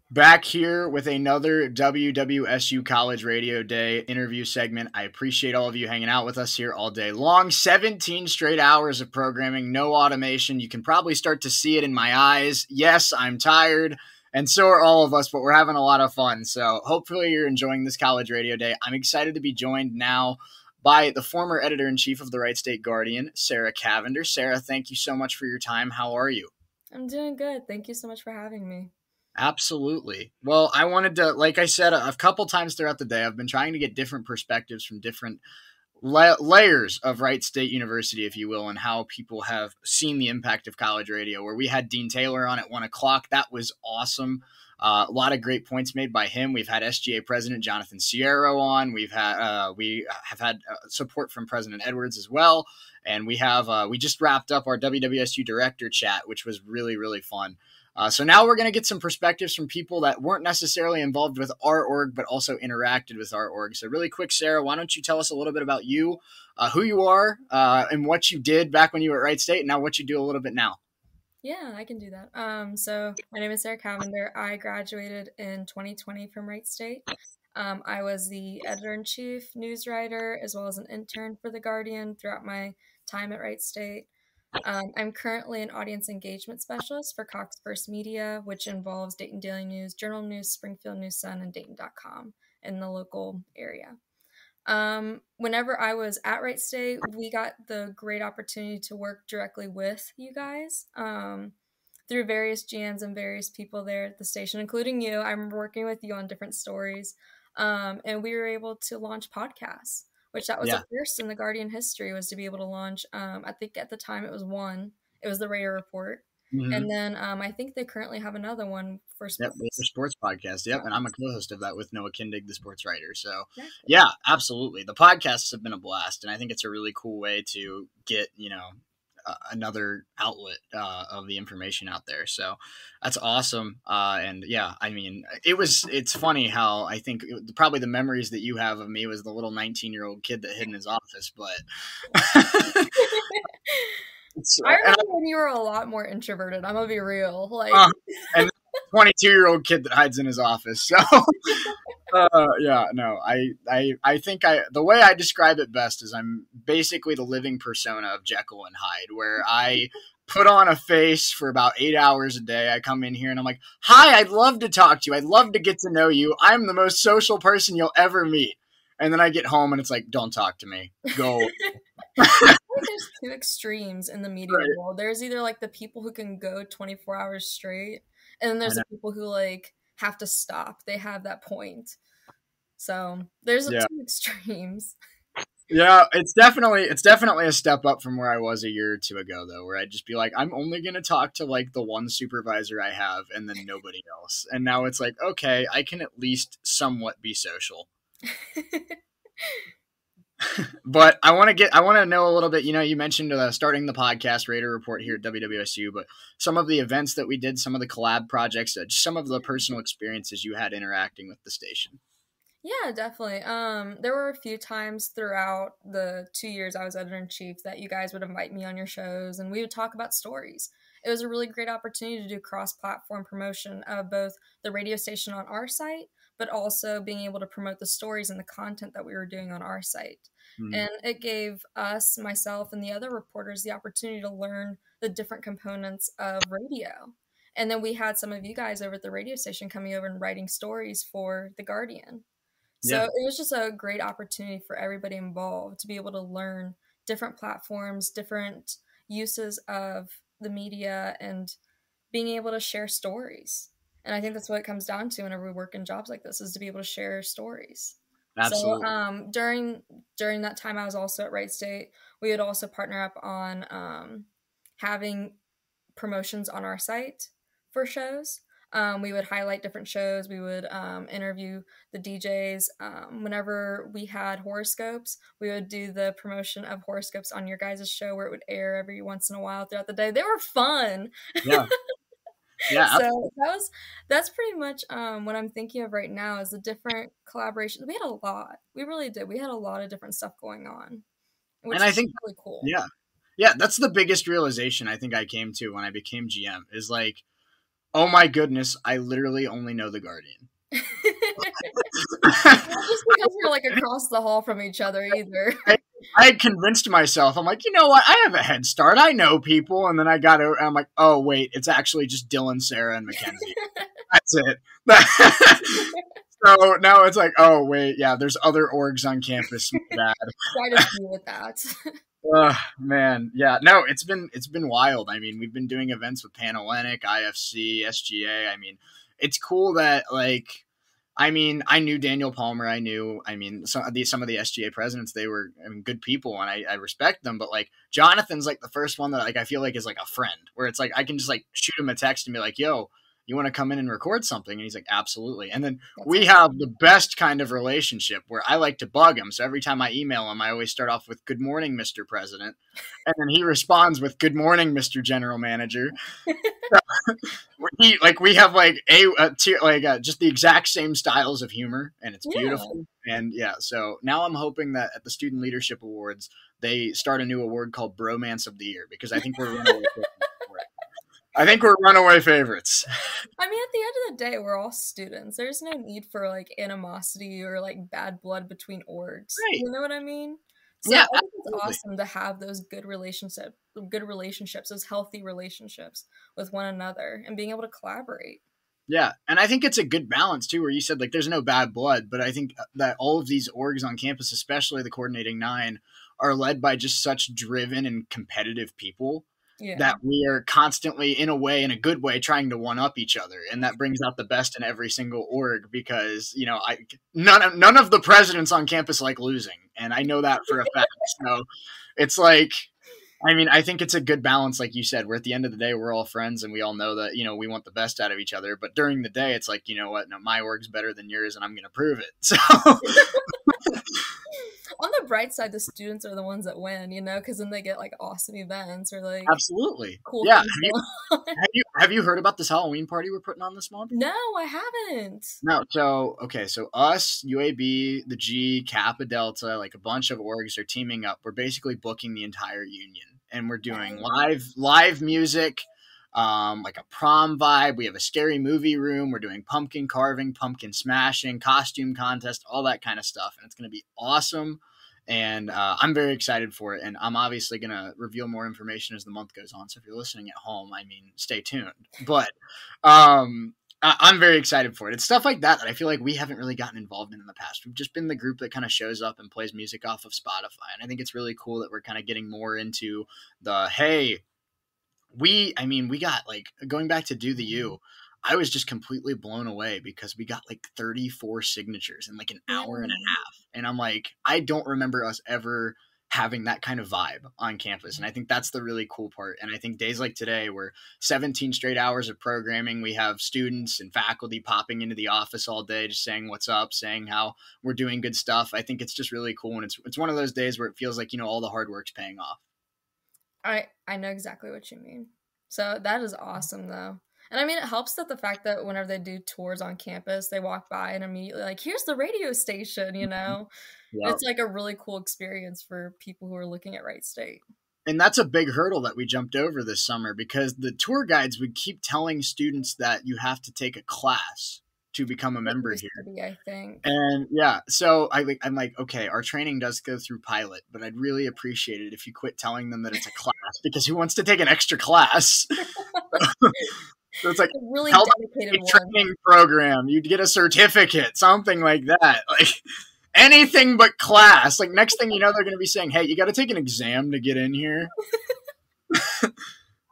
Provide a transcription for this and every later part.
Back here with another WWSU College Radio Day interview segment. I appreciate all of you hanging out with us here all day long. 17 straight hours of programming, no automation. You can probably start to see it in my eyes. Yes, I'm tired, and so are all of us, but we're having a lot of fun. So hopefully you're enjoying this College Radio Day. I'm excited to be joined now by the former editor-in-chief of the Wright State Guardian, Sarah Cavender. Sarah, thank you so much for your time. How are you? I'm doing good. Thank you so much for having me. Absolutely. Well, I wanted to, like I said, a couple times throughout the day, I've been trying to get different perspectives from different layers of Wright State University, if you will, and how people have seen the impact of college radio. Where we had Dean Taylor on at 1:00. That was awesome. A lot of great points made by him. We've had SGA President Jonathan Sierro on. We have had support from President Edwards as well. And we just wrapped up our WWSU Director chat, which was really, really fun. So now we're going to get some perspectives from people that weren't necessarily involved with our org, but also interacted with our org. So really quick, Sarah, why don't you tell us a little bit about you, who you are, and what you did back when you were at Wright State, and now what you do a little bit now. Yeah, I can do that. So my name is Sarah Cavender. I graduated in 2020 from Wright State. I was the editor-in-chief, news writer, as well as an intern for The Guardian throughout my time at Wright State. I'm currently an audience engagement specialist for Cox First Media, which involves Dayton Daily News, Journal News, Springfield News Sun, and Dayton.com in the local area. Whenever I was at Wright State, we got the great opportunity to work directly with you guys through various GMs and various people there at the station, including you. I'm working with you on different stories, and we were able to launch podcasts. Which that was the first in the Guardian history, was to be able to launch. I think at the time it was one. It was the Radio Report. Mm-hmm. And then I think they currently have another one for sports. Yep, sports podcast. Yep, and I'm a co-host of that with Noah Kindig, the sports writer. So, yeah, absolutely. The podcasts have been a blast, and I think it's a really cool way to get, another outlet of the information out there. So that's awesome. And yeah, I mean, it's funny how I think probably the memories that you have of me was the little 19-year-old kid that hid in his office, but I remember when you were a lot more introverted. I'm gonna be real. And 22-year-old kid that hides in his office. So I think the way I describe it best is I'm basically the living persona of Jekyll and Hyde, where I put on a face for about 8 hours a day. I come in here and I'm like, hi, I'd love to talk to you. I'd love to get to know you. I'm the most social person you'll ever meet. And then I get home and it's like, don't talk to me. Go. There's two extremes in the media world. There's either like the people who can go 24 hours straight, and then there's the people who have to stop. They have that point. So there's two extremes. Yeah, it's definitely a step up from where I was a year or two ago, though, where I'd just be like, I'm only going to talk to the one supervisor I have and then nobody else. And now it's like, okay, I can at least somewhat be social. But I want to know a little bit, you mentioned starting the podcast Radio Report here at WWSU, but some of the events that we did, some of the collab projects, some of the personal experiences you had interacting with the station. Yeah, definitely. There were a few times throughout the 2 years I was editor-in-chief that you guys would invite me on your shows and we would talk about stories. It was a really great opportunity to do cross-platform promotion of both the radio station on our site, but also being able to promote the stories and the content that we were doing on our site. Mm-hmm. And it gave us, myself, and the other reporters the opportunity to learn the different components of radio. And then we had some of you guys over at the radio station coming over and writing stories for The Guardian. So it was just a great opportunity for everybody involved to be able to learn different platforms, different uses of the media, and being able to share stories. And I think that's what it comes down to whenever we work in jobs like this, is to be able to share stories. Absolutely. So during that time I was also at Wright State, we would also partner up on having promotions on our site for shows. We would highlight different shows. We would interview the DJs. Whenever we had horoscopes, we would do the promotion of horoscopes on your guys' show, where it would air every once in a while throughout the day. They were fun. Yeah. Yeah. So that's pretty much what I'm thinking of right now, is the different collaborations. We had a lot. We really did. We had a lot of different stuff going on, which I think really cool. Yeah. Yeah. That's the biggest realization I think I came to when I became GM, is Oh my goodness, I literally only know the Guardian. Not just because we're like across the hall from each other either. I had convinced myself, I'm like, you know what? I have a head start. I know people. And then I got over, I'm like, oh, wait, it's actually just Dylan, Sarah, and Mackenzie. That's it. So now it's like, oh, wait, yeah, there's other orgs on campus. Bad. Quite a few with that. Man, yeah, no, it's been wild. I mean, we've been doing events with Panhellenic, IFC, SGA. I mean, it's cool that like, I mean, I knew Daniel Palmer. I mean, some of the SGA presidents. They were, I mean, good people, and I respect them. But like, Jonathan's like the first one that like I feel like is like a friend, where it's like I can just like shoot him a text and be like, "Yo, you want to come in and record something?" And he's like, "Absolutely." And then we have the best kind of relationship where I like to bug him. So every time I email him, I always start off with "Good morning, Mr. President," and then he responds with "Good morning, Mr. General Manager." We have like just the exact same styles of humor, and it's beautiful. And yeah, so now I'm hoping that at the Student Leadership Awards they start a new award called Bromance of the Year, because I think we're runaway favorites. I mean, at the end of the day, we're all students. There's no need for like animosity or like bad blood between orgs. Right. You know what I mean? So Yeah, I think it's awesome to have those good relationships, those healthy relationships with one another, and being able to collaborate. Yeah, and I think it's a good balance too, where you said like there's no bad blood, but I think that all of these orgs on campus, especially the coordinating 9, are led by just such driven and competitive people that we are constantly, in a good way, trying to one up each other, and that brings out the best in every single org, because none of the presidents on campus like losing, and I know that for a fact. So it's like, I mean, I think it's a good balance, like you said, where at the end of the day, we're all friends and we all know that, we want the best out of each other. But during the day, it's like, you know what? No, my org's better than yours and I'm going to prove it. So on the bright side, the students are the ones that win, because then they get like awesome events or like absolutely cool. Yeah. Have you heard about this Halloween party we're putting on this month? No, I haven't. No. So, okay. So us, UAB, the G, Kappa Delta, like a bunch of orgs are teaming up. We're basically booking the entire union, and we're doing live music, like a prom vibe. We have a scary movie room. We're doing pumpkin carving, pumpkin smashing, costume contest, all that kind of stuff. And it's going to be awesome. And I'm very excited for it. And I'm obviously going to reveal more information as the month goes on. So if you're listening at home, I mean, stay tuned. But I'm very excited for it. It's stuff like that I feel like we haven't really gotten involved in the past. We've just been the group that kind of shows up and plays music off of Spotify. And I think it's really cool that we're kind of getting more into the, hey, we got like, going back to Do the U, I was just completely blown away because we got like 34 signatures in like an hour and a half. And I'm like, I don't remember us ever having that kind of vibe on campus. And I think that's the really cool part. And I think days like today, where 17 straight hours of programming, we have students and faculty popping into the office all day, just saying what's up, saying how we're doing good stuff. I think it's just really cool. And it's one of those days where it feels like, all the hard work's paying off. I know exactly what you mean. So that is awesome, though. And I mean, it helps that the fact that whenever they do tours on campus, they walk by and immediately like, here's the radio station, Yep. It's like a really cool experience for people who are looking at Wright State. And that's a big hurdle that we jumped over this summer, because the tour guides would keep telling students that you have to take a class to become a member here. I think. And yeah, so I'm like, okay, our training does go through pilot, but I'd really appreciate it if you quit telling them that it's a class, because who wants to take an extra class? So it's like a really dedicated training program. You'd get a certificate, something like that. Like anything but class. Like next thing you know, they're going to be saying, hey, you got to take an exam to get in here.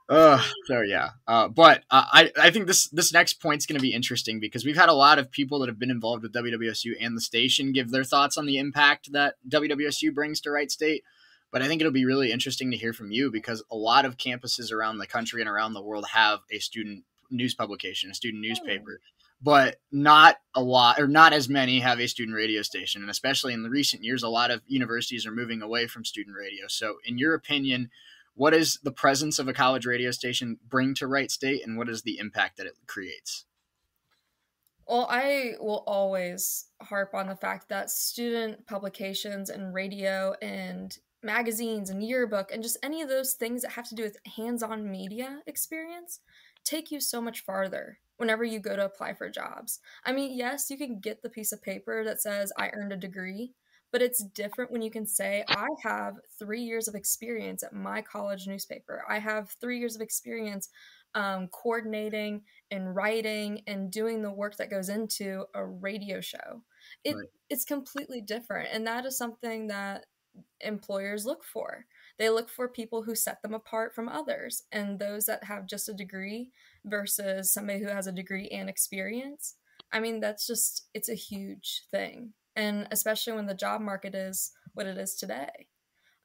So yeah. But I think this next point's going to be interesting, because we've had a lot of people that have been involved with WWSU and the station give their thoughts on the impact that WWSU brings to Wright State. But I think it'll be really interesting to hear from you, because a lot of campuses around the country and around the world have a student news publication, a student newspaper, but not a lot, or not as many have a student radio station. And especially in the recent years, a lot of universities are moving away from student radio. So in your opinion, what does the presence of a college radio station bring to Wright State, and what is the impact that it creates? Well, I will always harp on the fact that student publications and radio and magazines and yearbook and just any of those things that have to do with hands-on media experience take you so much farther whenever you go to apply for jobs. I mean, yes, you can get the piece of paper that says I earned a degree, but it's different when you can say, I have 3 years of experience at my college newspaper. I have 3 years of experience coordinating and writing and doing the work that goes into a radio show. Right. It's completely different. And that is something that employers look for. They look for people who set them apart from others, and those that have just a degree versus somebody who has a degree and experience. I mean, that's just, it's a huge thing. And especially when the job market is what it is today.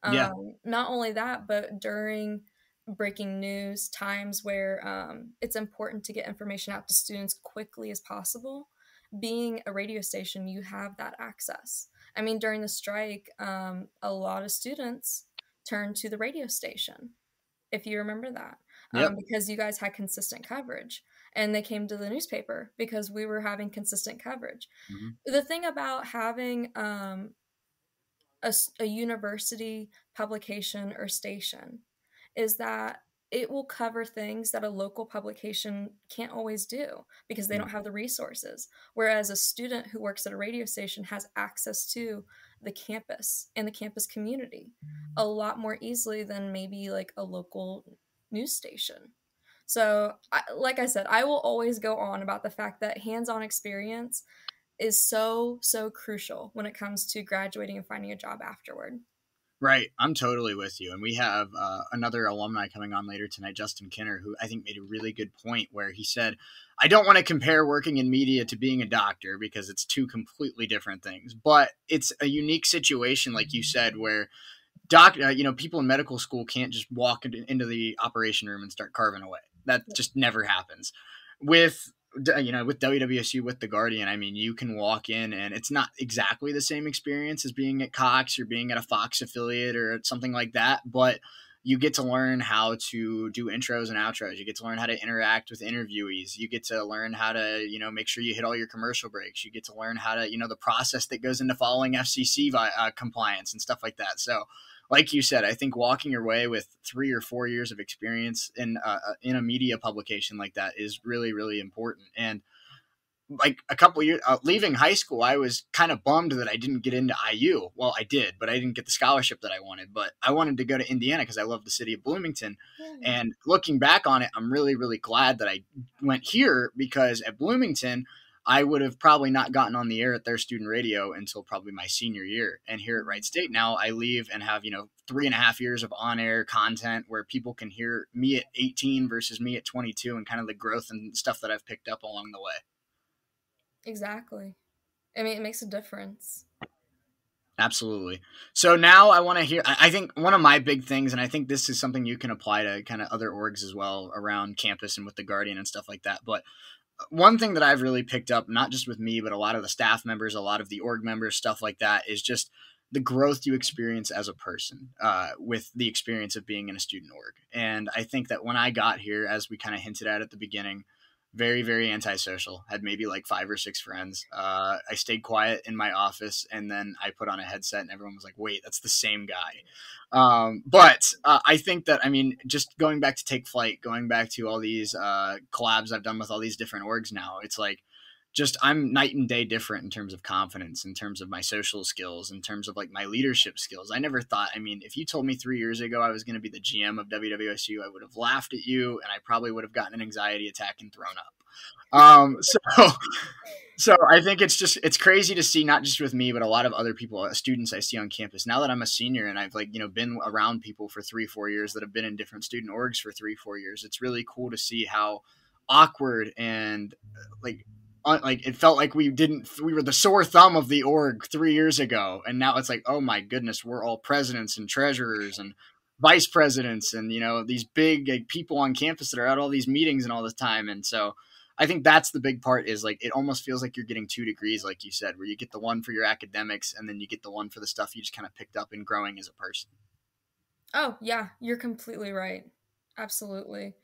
Yeah. Not only that, but during breaking news, times where it's important to get information out to students quickly as possible, being a radio station, you have that access. I mean, during the strike, a lot of students turned to the radio station, if you remember that, Yep. because you guys had consistent coverage. And they came to the newspaper because we were having consistent coverage. Hmm. The thing about having a university publication or station is that it will cover things that a local publication can't always do because they Yeah. don't have the resources. Whereas a student who works at a radio station has access to the campus and the campus community a lot more easily than maybe like a local news station. So, like I said, I will always go on about the fact that hands on experience is so, so crucial when it comes to graduating and finding a job afterward. Right. I'm totally with you. And we have another alumni coming on later tonight, Justin Kinner, who I think made a really good point where he said, I don't want to compare working in media to being a doctor because it's two completely different things. But it's a unique situation, like you said, where people in medical school can't just walk into the operation room and start carving away. That just never happens. With with WWSU, with the Guardian, I mean, you can walk in and it's not exactly the same experience as being at Cox or being at a Fox affiliate or something like that, but you get to learn how to do intros and outros. You get to learn how to interact with interviewees. You get to learn how to, make sure you hit all your commercial breaks. You get to learn how to, the process that goes into following FCC compliance and stuff like that. So, like you said, I think walking your way with 3 or 4 years of experience in a media publication like that is really, really important. And like a couple years leaving high school, I was kind of bummed that I didn't get into IU. Well, I did, but I didn't get the scholarship that I wanted. But I wanted to go to Indiana because I love the city of Bloomington. Yeah. And looking back on it, I'm really, really glad that I went here because at Bloomington, I would have probably not gotten on the air at their student radio until probably my senior year. And here at Wright State now, I leave and have 3.5 years of on-air content where people can hear me at 18 versus me at 22 and kind of the growth and stuff that I've picked up along the way. Exactly. I mean, it makes a difference. Absolutely. So now I want to hear, I think one of my big things, and I think this is something you can apply to kind of other orgs as well around campus and with the Guardian and stuff like that. But one thing that I've really picked up, not just with me, but a lot of the staff members, a lot of the org members, stuff like that, is just the growth you experience as a person with the experience of being in a student org. And I think that when I got here, as we kind of hinted at the beginning, very, very antisocial, had maybe like 5 or 6 friends. I stayed quiet in my office and then I put on a headset and everyone was like, wait, that's the same guy. But I think that, just going back to Take Flight, going back to all these collabs I've done with all these different orgs now, it's like, I'm night and day different in terms of confidence, in terms of my social skills, in terms of like my leadership skills. I never thought, if you told me 3 years ago I was going to be the GM of WWSU, I would have laughed at you and I probably would have gotten an anxiety attack and thrown up. So I think it's crazy to see, not just with me, but a lot of other people, students I see on campus now that I'm a senior and I've been around people for 3-4 years that have been in different student orgs for 3-4 years. It's really cool to see how awkward and it felt like we were the sore thumb of the org 3 years ago. And now it's like, oh my goodness, we're all presidents and treasurers and vice presidents and, these big people on campus that are at all these meetings and all the time. And so I think that's the big part is like, it almost feels like you're getting 2 degrees, like you said, where you get the one for your academics and then you get the one for the stuff you just kind of picked up in growing as a person. Oh yeah, you're completely right. Absolutely.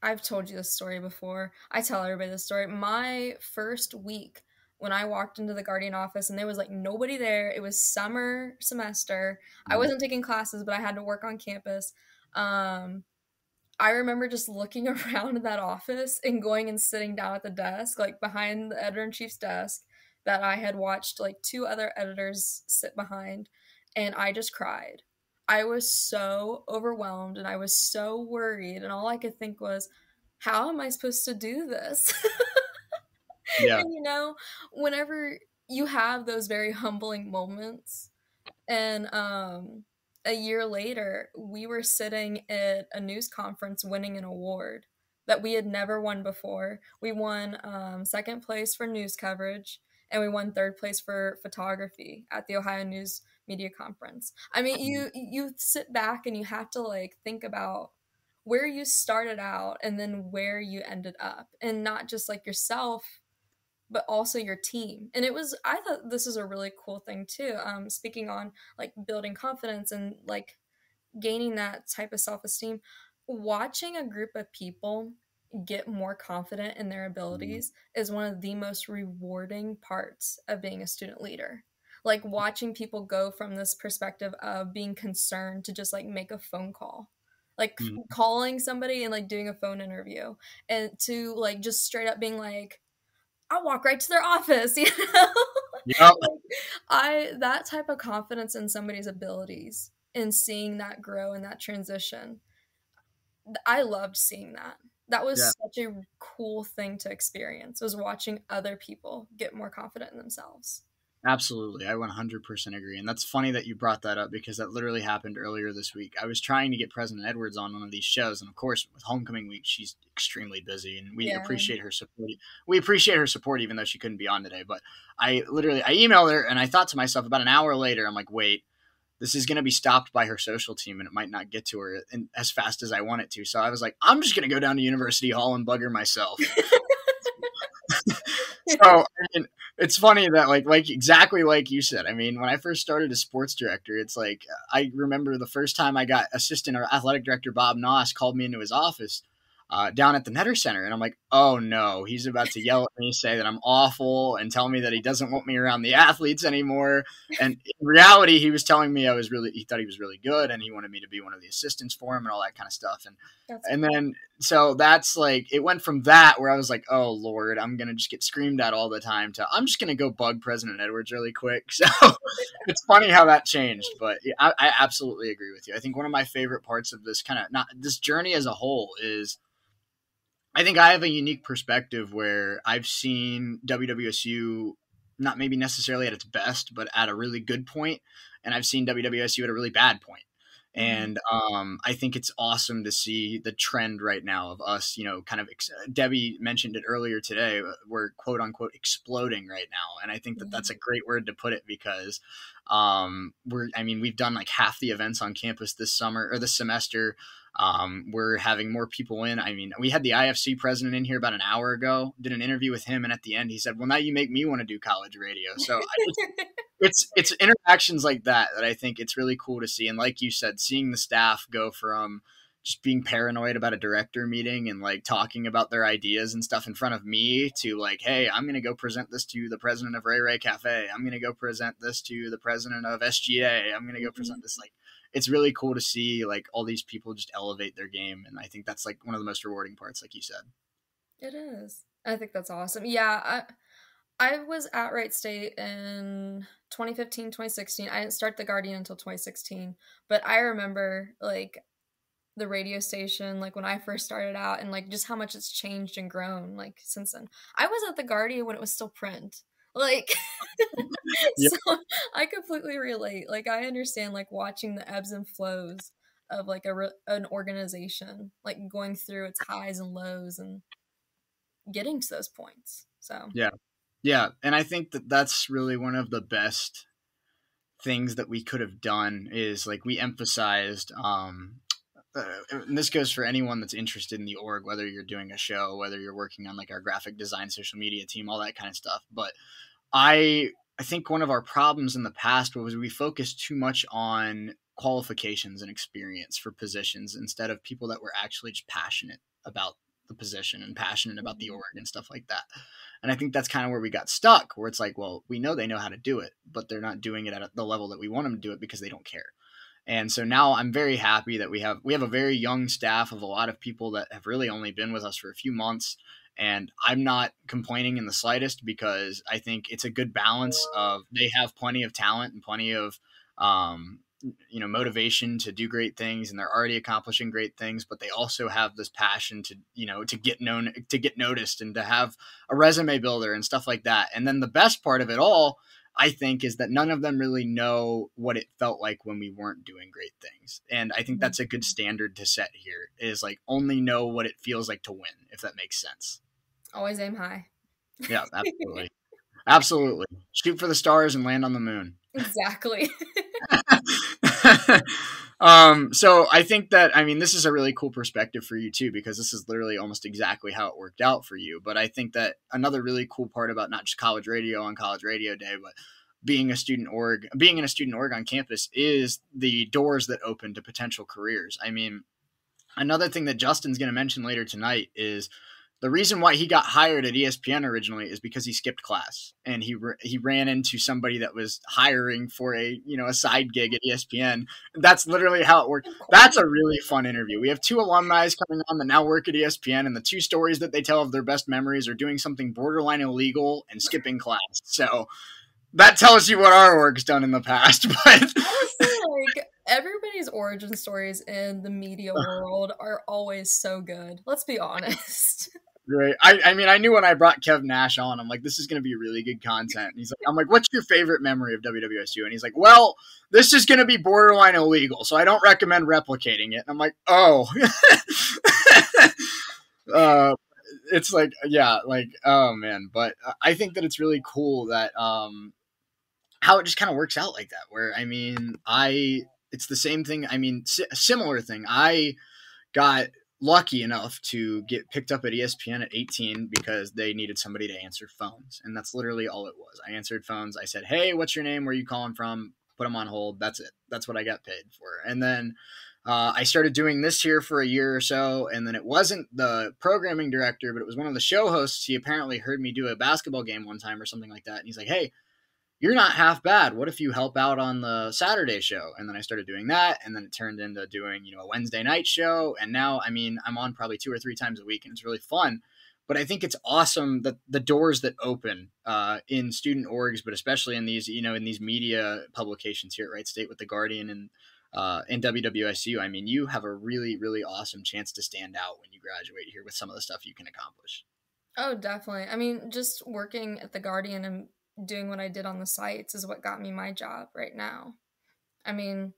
I've told you this story before. I tell everybody this story. My first week when I walked into the Guardian office and there was like nobody there, it was summer semester. I wasn't taking classes, but I had to work on campus. I remember just looking around in that office and going and sitting down at the desk, like behind the editor-in-chief's desk that I had watched like two other editors sit behind, and I just cried. I was so overwhelmed and I was so worried, and all I could think was, how am I supposed to do this? Yeah. And whenever you have those very humbling moments, and a year later, we were sitting at a news conference winning an award that we had never won before. We won second place for news coverage, and we won third place for photography at the Ohio News Media Conference. I mean, you sit back and you have to like think about where you started out and then where you ended up, and not just like yourself, but also your team. And I thought this is a really cool thing too. Speaking on like building confidence and like gaining that type of self-esteem, watching a group of people get more confident in their abilities is one of the most rewarding parts of being a student leader. Like watching people go from this perspective of being concerned to just like make a phone call, like calling somebody and like doing a phone interview, and to like just straight up being like, I'll walk right to their office, Yep. Like, that type of confidence in somebody's abilities and seeing that grow and that transition, I loved seeing that. That Yeah. was such a cool thing to experience, was watching other people get more confident in themselves. Absolutely. I 100% agree. And that's funny that you brought that up because that literally happened earlier this week. I was trying to get President Edwards on one of these shows. And of course, with homecoming week, she's extremely busy and we Yeah. appreciate her support. We appreciate her support, even though she couldn't be on today. But I emailed her and I thought to myself about an hour later, I'm like, wait, this is going to be stopped by her social team and it might not get to her as fast as I want it to. So I was like, I'm just going to go down to University Hall and bug her myself. So I mean, it's funny that like exactly like you said. I mean, when I first started as sports director, it's like I remember the first time I got assistant or athletic director Bob Noss called me into his office down at the Netter Center, and I'm like, oh no, he's about to yell at me, say that I'm awful, and tell me that he doesn't want me around the athletes anymore. And in reality, he was telling me he thought he was really good, and he wanted me to be one of the assistants for him and all that kind of stuff. And then so that's like, it went from that where I was like, oh Lord, I'm going to just get screamed at all the time to, I'm just going to go bug President Edwards really quick. So it's funny how that changed, but I absolutely agree with you. I think one of my favorite parts of this not this journey as a whole is I think I have a unique perspective where I've seen WWSU not maybe necessarily at its best, but at a really good point. And I've seen WWSU at a really bad point. And I think it's awesome to see the trend right now of us, Debbie mentioned it earlier today. We're quote unquote exploding right now. And I think that that's a great word to put it because we've done like half the events on campus this semester. We're having more people in. I mean, we had the IFC president in here about an hour ago, did an interview with him. And at the end, he said, well, now you make me want to do college radio. So it's interactions like that I think it's really cool to see. And like you said, seeing the staff go from just being paranoid about a director meeting and like talking about their ideas and stuff in front of me to like, hey, I'm going to go present this to the president of Ray Ray Cafe. I'm going to go present this to the president of SGA. I'm going to go present this. Like, it's really cool to see like all these people just elevate their game. And I think that's like one of the most rewarding parts, like you said. It is. I think that's awesome. Yeah. I was at Wright State in 2015, 2016. I didn't start the Guardian until 2016, but I remember like the radio station, like when I first started out, and like just how much it's changed and grown like since then. I was at the Guardian when it was still print. Like, Yep. So I completely relate. Like, I understand like watching the ebbs and flows of like an organization, like going through its highs and lows and getting to those points. So Yeah. And I think that that's really one of the best things that we could have done is like we emphasized, and this goes for anyone that's interested in the org, whether you're doing a show, whether you're working on like our graphic design, social media team, all that kind of stuff. But I think one of our problems in the past was we focused too much on qualifications and experience for positions instead of people that were actually just passionate about the position and passionate about the org and stuff like that. And I think that's kind of where we got stuck, where it's like, well, we know they know how to do it, but they're not doing it at the level that we want them to do it because they don't care. And so now I'm very happy that we have a very young staff of a lot of people that have really only been with us for a few months. And I'm not complaining in the slightest, because I think it's a good balance of, they have plenty of talent and plenty of, um, motivation to do great things, and they're already accomplishing great things, but they also have this passion to, to get known, to get noticed, and to have a resume builder and stuff like that. And then the best part of it all, I think, is that none of them really know what it felt like when we weren't doing great things. And I think that's a good standard to set here, is like, only know what it feels like to win, if that makes sense. Always aim high. Yeah, absolutely. Absolutely. Shoot for the stars and land on the moon. Exactly. So I think that, I mean, this is a really cool perspective for you too, because this is literally almost exactly how it worked out for you. But I think that another really cool part about not just college radio on college radio day, but being in a student org on campus, is the doors that open to potential careers. I mean, another thing that Justin's going to mention later tonight is the reason why he got hired at ESPN originally is because he skipped class, and he ran into somebody that was hiring for a side gig at ESPN. That's literally how it worked. That's a really fun interview. We have 2 alumni coming on that now work at ESPN, and the 2 stories that they tell of their best memories are doing something borderline illegal and skipping class. So that tells you what our work's done in the past. But honestly, like, everybody's origin stories in the media world are always so good. Let's be honest. Right. I mean, I knew when I brought Kev Nash on, I'm like, this is going to be really good content. And he's like, I'm like, what's your favorite memory of WWSU? And he's like, well, this is going to be borderline illegal, so I don't recommend replicating it. And I'm like, oh. It's like, yeah, like, oh man. But I think that it's really cool that how it just kind of works out like that, where, I mean, it's the same thing. I mean, a similar thing. I got lucky enough to get picked up at ESPN at 18 because they needed somebody to answer phones. And that's literally all it was. I answered phones. I said, hey, what's your name? Where are you calling from? Put them on hold. That's it. That's what I got paid for. And then I started doing this here for a year or so. And then it wasn't the programming director, but it was one of the show hosts. He apparently heard me do a basketball game one time or something like that. And he's like, hey, you're not half bad. What if you help out on the Saturday show? And then I started doing that, and then it turned into doing, a Wednesday night show. And now, I mean, I'm on probably 2 or 3 times a week, and it's really fun. But I think it's awesome that the doors that open in student orgs, but especially in these, in these media publications here at Wright State with the Guardian and in WWSU. I mean, you have a really, really awesome chance to stand out when you graduate here with some of the stuff you can accomplish. Oh, definitely. I mean, just working at the Guardian and doing what I did on the sites is what got me my job right now. I mean,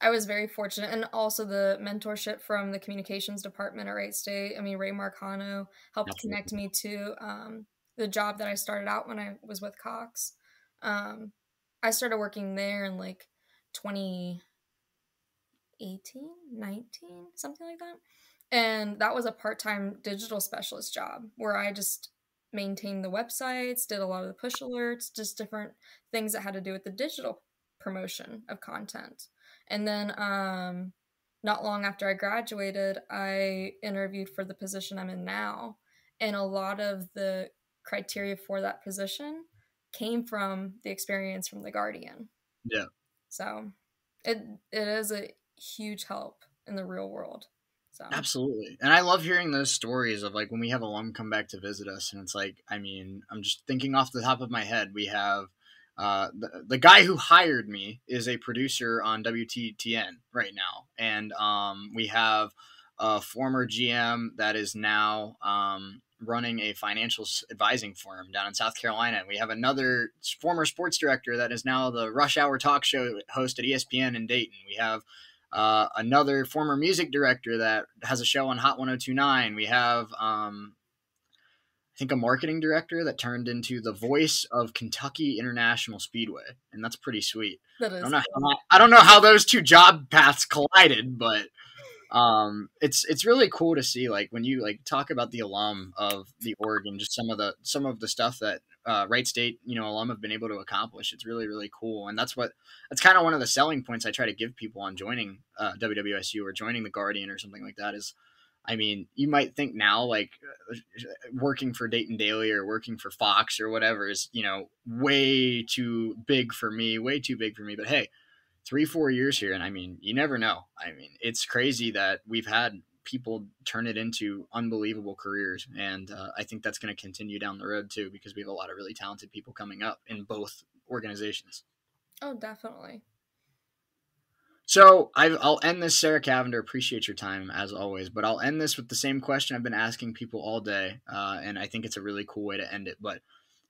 I was very fortunate, and also the mentorship from the communications department at Wright State. I mean, Ray Marcano helped connect me to the job that I started out when I was with Cox. I started working there in like 2018, 19, something like that. And that was a part-time digital specialist job where I just maintained the websites, did a lot of the push alerts, just different things that had to do with the digital promotion of content. And then not long after I graduated, I interviewed for the position I'm in now. And a lot of the criteria for that position came from the experience from the Guardian. Yeah. So it is a huge help in the real world. So. Absolutely. And I love hearing those stories of like when we have alum come back to visit us, and it's like, I mean, I'm just thinking off the top of my head, we have the guy who hired me is a producer on WTTN right now. And we have a former GM that is now running a financial advising firm down in South Carolina. And we have another former sports director that is now the Rush Hour talk show host at ESPN in Dayton. We have another former music director that has a show on Hot 1029. We have, I think, a marketing director that turned into the voice of Kentucky International Speedway. And that's pretty sweet. That is. I don't know how those 2 job paths collided, but it's really cool to see, like, when you like talk about the alum of the org and just some of the stuff that Wright State alum have been able to accomplish. It's really, really cool. And that's kind of one of the selling points I try to give people on joining WWSU or joining the Guardian or something like that. Is, I mean, you might think now like working for Dayton Daily or working for Fox or whatever is way too big for me, but hey, 3-4 years here, and I mean, you never know. I mean, it's crazy that we've had people turn it into unbelievable careers, and I think that's going to continue down the road too, because we have a lot of really talented people coming up in both organizations. Oh, definitely. So I'll end this, Sarah Cavender. Appreciate your time as always, but I'll end this with the same question I've been asking people all day, and I think it's a really cool way to end it. But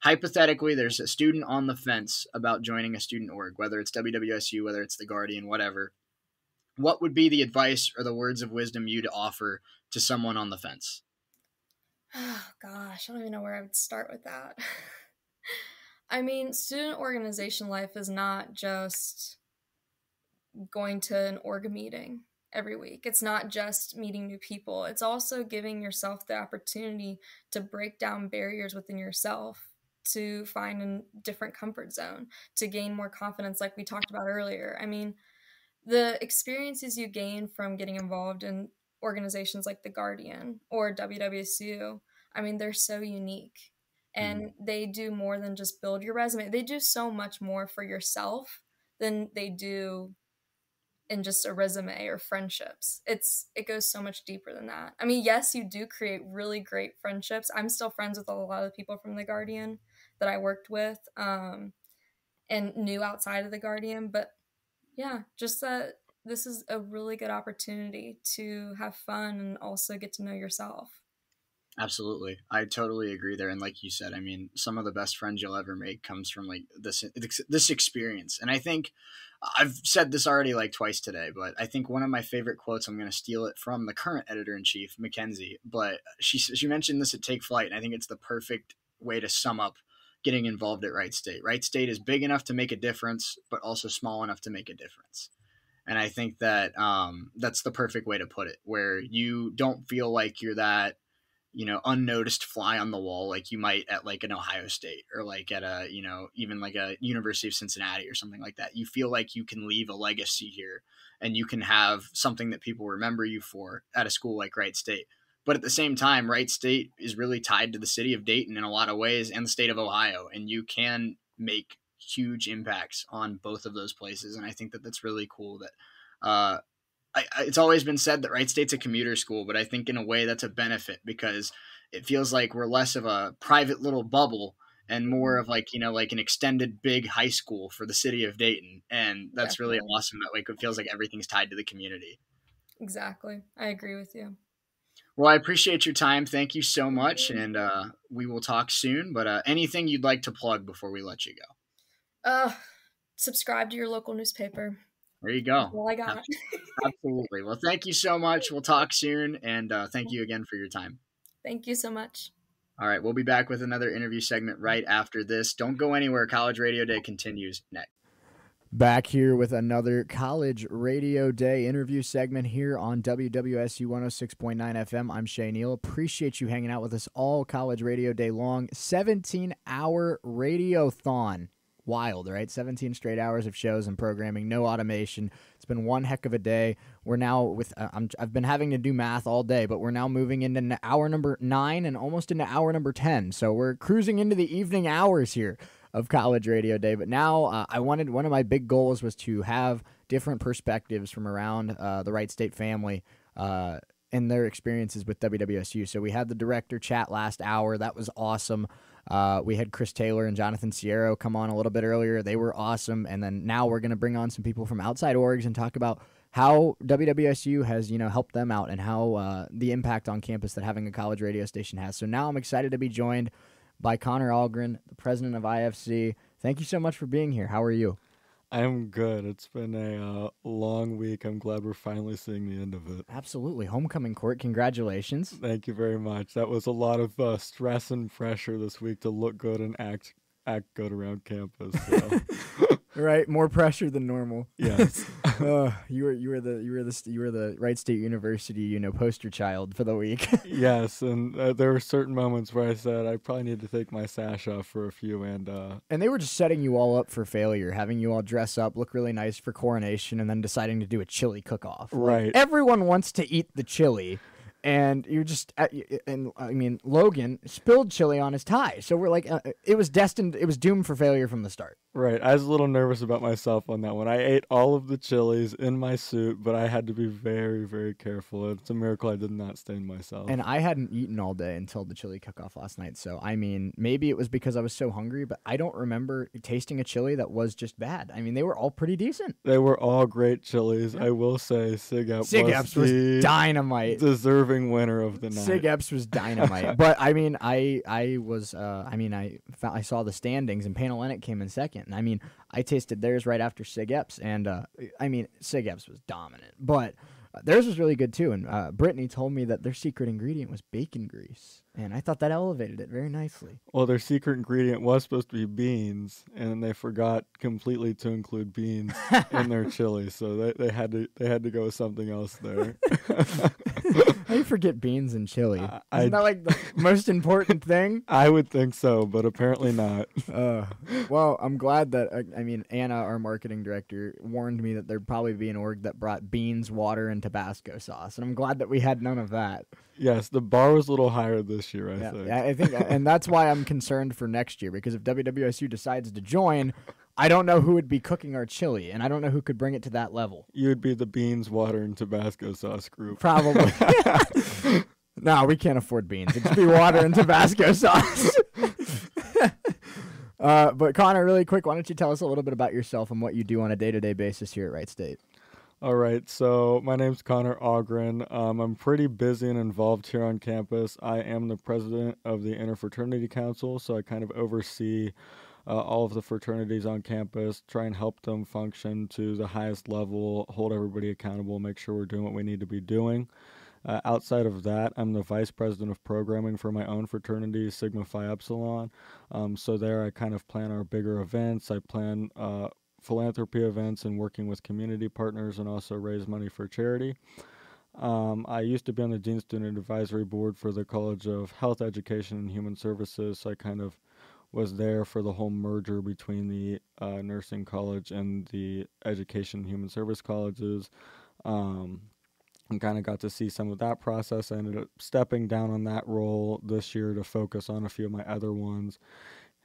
hypothetically, there's a student on the fence about joining a student org, whether it's WWSU, whether it's the Guardian, whatever. What would be the advice or the words of wisdom you'd offer to someone on the fence? Oh, gosh, I don't even know where I would start with that. I mean, student organization life is not just going to an org meeting every week. It's not just meeting new people. It's also giving yourself the opportunity to break down barriers within yourself, to find a different comfort zone, to gain more confidence, like we talked about earlier. I mean, the experiences you gain from getting involved in organizations like the Guardian or WWSU, I mean, they're so unique. And they do more than just build your resume. They do so much more for yourself than they do in just a resume or friendships. It goes so much deeper than that. I mean, yes, you do create really great friendships. I'm still friends with a lot of the people from the Guardian that I worked with and knew outside of the Guardian. But yeah, just that this is a really good opportunity to have fun and also get to know yourself. Absolutely. I totally agree there. And like you said, I mean, some of the best friends you'll ever make comes from like this experience. And I think I've said this already like twice today, but I think one of my favorite quotes, I'm going to steal it from the current editor-in-chief, Mackenzie, but she mentioned this at Take Flight, and I think it's the perfect way to sum up getting involved at Wright State. Wright State is big enough to make a difference, but also small enough to make a difference. And I think that that's the perfect way to put it, where you don't feel like you're that, unnoticed fly on the wall like you might at like an Ohio State or like at a, even like a University of Cincinnati or something like that. You feel like you can leave a legacy here and you can have something that people remember you for at a school like Wright State. But at the same time, Wright State is really tied to the city of Dayton in a lot of ways and the state of Ohio, and you can make huge impacts on both of those places. And I think that that's really cool that, it's always been said that Wright State's a commuter school, but I think in a way that's a benefit because it feels like we're less of a private little bubble and more of like, like an extended big high school for the city of Dayton. And that's Definitely. really awesome that like it feels like everything's tied to the community. Exactly. I agree with you. Well, I appreciate your time. Thank you so much. And we will talk soon. But anything you'd like to plug before we let you go? Subscribe to your local newspaper. There you go. That's all I got. Absolutely. Well, thank you so much. We'll talk soon. And thank you again for your time. Thank you so much. All right. We'll be back with another interview segment right after this. Don't go anywhere. College Radio Day continues next. Back here with another College Radio Day interview segment here on WWSU 106.9 FM. I'm Shea Neal. Appreciate you hanging out with us all College Radio Day long. 17-hour radiothon. Wild, right? 17 straight hours of shows and programming, no automation. It's been one heck of a day. We're now with, I've been having to do math all day, but we're now moving into hour number 9 and almost into hour number 10. So we're cruising into the evening hours here of College Radio Day. But now one of my big goals was to have different perspectives from around the Wright State family and their experiences with WWSU. So we had the director chat last hour. That was awesome. We had Chris Taylor and Jonathan Sierra come on a little bit earlier. They were awesome. And then now we're going to bring on some people from outside orgs and talk about how WWSU has, helped them out and how the impact on campus that having a college radio station has. So now I'm excited to be joined by Connor Ogren, the president of IFC. Thank you so much for being here. How are you? I'm good. It's been a long week. I'm glad we're finally seeing the end of it. Absolutely. Homecoming court. Congratulations. Thank you very much. That was a lot of stress and pressure this week to look good and act good around campus. So. Right, more pressure than normal. Yes. You were the Wright State University, poster child for the week. Yes, and there were certain moments where I said I probably need to take my sash off for a few, and they were just setting you all up for failure, having you all dress up, look really nice for coronation, and then deciding to do a chili cook-off. Right. Like, everyone wants to eat the chili, and you're just and I mean Logan spilled chili on his tie, so we're like it was destined, it was doomed for failure from the start. Right. I was a little nervous about myself on that one. I ate all of the chilies in my suit, but I had to be very, very careful. It's a miracle I did not stain myself. And I hadn't eaten all day until the chili cook-off last night. So, I mean, maybe it was because I was so hungry, but I don't remember tasting a chili that was just bad. I mean, they were all pretty decent. They were all great chilies. Yeah. I will say Sig Epps was dynamite. Deserving winner of the night. Sig Epps was dynamite. But, I mean, I saw the standings, and Panhellenic came in second. And I mean, I tasted theirs right after Sig Epps, and I mean, Sig Epps was dominant, but theirs was really good too. And Brittany told me that their secret ingredient was bacon grease, and I thought that elevated it very nicely. Well, their secret ingredient was supposed to be beans, and they forgot completely to include beans in their chili, so they had to go with something else there. How do you forget beans in chili? Isn't that like the most important thing? I would think so, but apparently not. Well, I'm glad that, Anna, our marketing director, warned me that there'd probably be an org that brought beans, water, and Tabasco sauce, and I'm glad that we had none of that. Yes, the bar was a little higher this year, I think. I think, and that's why I'm concerned for next year, because if WWSU decides to join, I don't know who would be cooking our chili, and I don't know who could bring it to that level. You would be the beans, water, and Tabasco sauce group. Probably. No, we can't afford beans. It'd be water and Tabasco sauce. But Connor, really quick, why don't you tell us a little bit about yourself and what you do on a day-to-day basis here at Wright State? All right, so my name's Connor Ogren. I'm pretty busy and involved here on campus. I am the president of the Interfraternity Council, so I kind of oversee all of the fraternities on campus, try and help them function to the highest level, hold everybody accountable, make sure we're doing what we need to be doing. Outside of that, I'm the vice president of programming for my own fraternity, Sigma Phi Epsilon. So there I kind of plan our bigger events. I plan philanthropy events and working with community partners, and also raise money for charity. I used to be on the Dean Student Advisory Board for the College of Health, Education, and Human Services, so I kind of was there for the whole merger between the nursing college and the education and human service colleges. And kind of got to see some of that process. I ended up stepping down on that role this year to focus on a few of my other ones.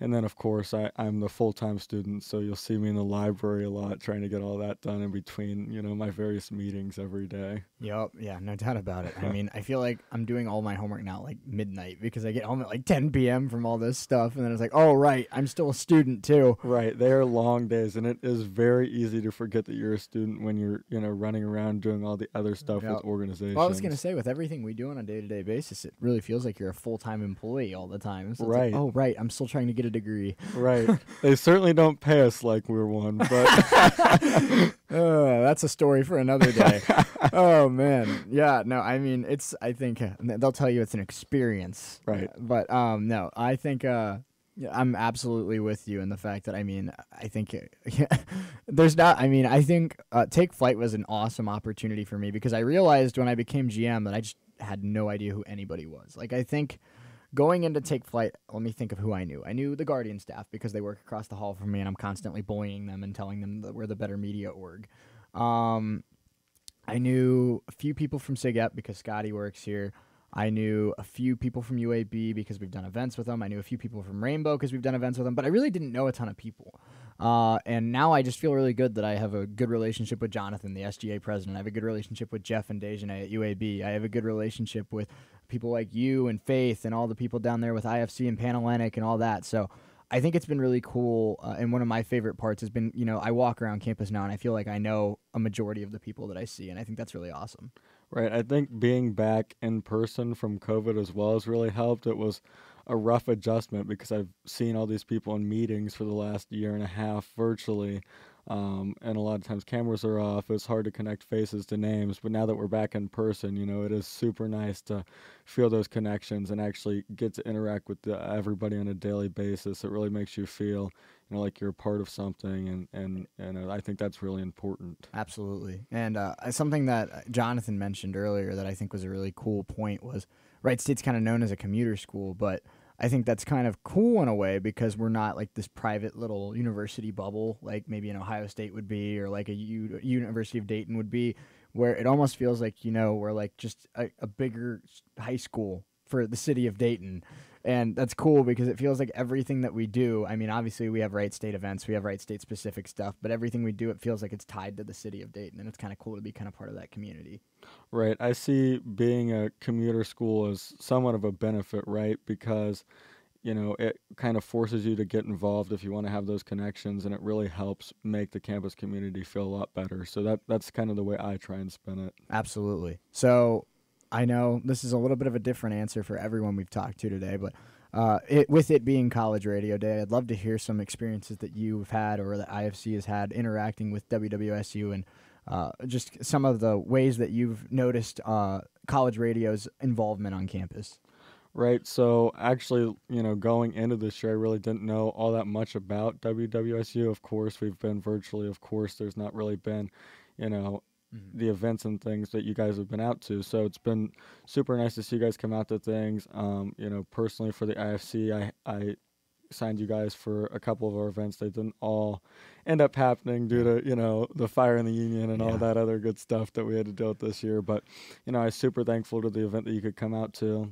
And then, of course, I'm the full-time student, so you'll see me in the library a lot trying to get all that done in between, my various meetings every day. Yep, yeah, no doubt about it. I mean, I feel like I'm doing all my homework now like midnight, because I get home at like 10 p.m. from all this stuff, and then it's like, oh, right, I'm still a student too. Right, they are long days, and it is very easy to forget that you're a student when you're, running around doing all the other stuff with organizations. Well, I was going to say, with everything we do on a day-to-day basis, it really feels like you're a full-time employee all the time. So right. It's like, oh, right, I'm still trying to get a degree. Right. They certainly don't pay us like we're one, but that's a story for another day. Oh man. Yeah, no, I mean, I think they'll tell you it's an experience. Right. But no, I think I'm absolutely with you in the fact that, I think there's not, I think Take Flight was an awesome opportunity for me, because I realized when I became GM that I just had no idea who anybody was. Like, I think going into Take Flight, let me think of who I knew. I knew the Guardian staff, because they work across the hall from me, and I'm constantly bullying them and telling them that we're the better media org. I knew a few people from SIGEP, because Scotty works here. I knew a few people from UAB, because we've done events with them. I knew a few people from Rainbow, because we've done events with them. But I really didn't know a ton of people. And now I just feel really good that I have a good relationship with Jonathan, the SGA president. I have a good relationship with Jeff and Dejanay at UAB. I have a good relationship with people like you and Faith and all the people down there with IFC and Panhellenic and all that. So I think it's been really cool. And one of my favorite parts has been, I walk around campus now and I feel like I know a majority of the people that I see. And I think that's really awesome. Right. I think being back in person from COVID as well has really helped. It was a rough adjustment, because I've seen all these people in meetings for the last year and a half virtually. And a lot of times cameras are off. It's hard to connect faces to names. But now that we're back in person, it is super nice to feel those connections and actually get to interact with everybody on a daily basis. It really makes you feel, like you're a part of something. And I think that's really important. Absolutely. And something that Jonathan mentioned earlier that I think was a really cool point was Wright State's kind of known as a commuter school, but I think that's kind of cool in a way, because we're not like this private little university bubble like maybe an Ohio State would be, or like a University of Dayton would be. where it almost feels like, we're like just a bigger high school for the city of Dayton. And that's cool because it feels like everything that we do, I mean, obviously we have Wright State events, we have Wright State specific stuff, but everything we do, it feels like it's tied to the city of Dayton, and it's kind of cool to be kind of part of that community. Right. I see being a commuter school as somewhat of a benefit, right? Because, it kind of forces you to get involved if you want to have those connections, and it really helps make the campus community feel a lot better. So that's kind of the way I try and spin it. Absolutely. So I know this is a little bit of a different answer for everyone we've talked to today, but with it being College Radio Day, I'd love to hear some experiences that you've had or that IFC has had interacting with WWSU, and just some of the ways that you've noticed college radio's involvement on campus. Right. So actually, going into this year, I really didn't know all that much about WWSU. Of course, we've been virtually. Of course, there's not really been, the events and things that you guys have been out to. So it's been super nice to see you guys come out to things. Personally for the IFC, I signed you guys for a couple of our events. They didn't all end up happening due to, the fire in the union and all that other good stuff that we had to deal with this year. But, I was super thankful to the event that you could come out to.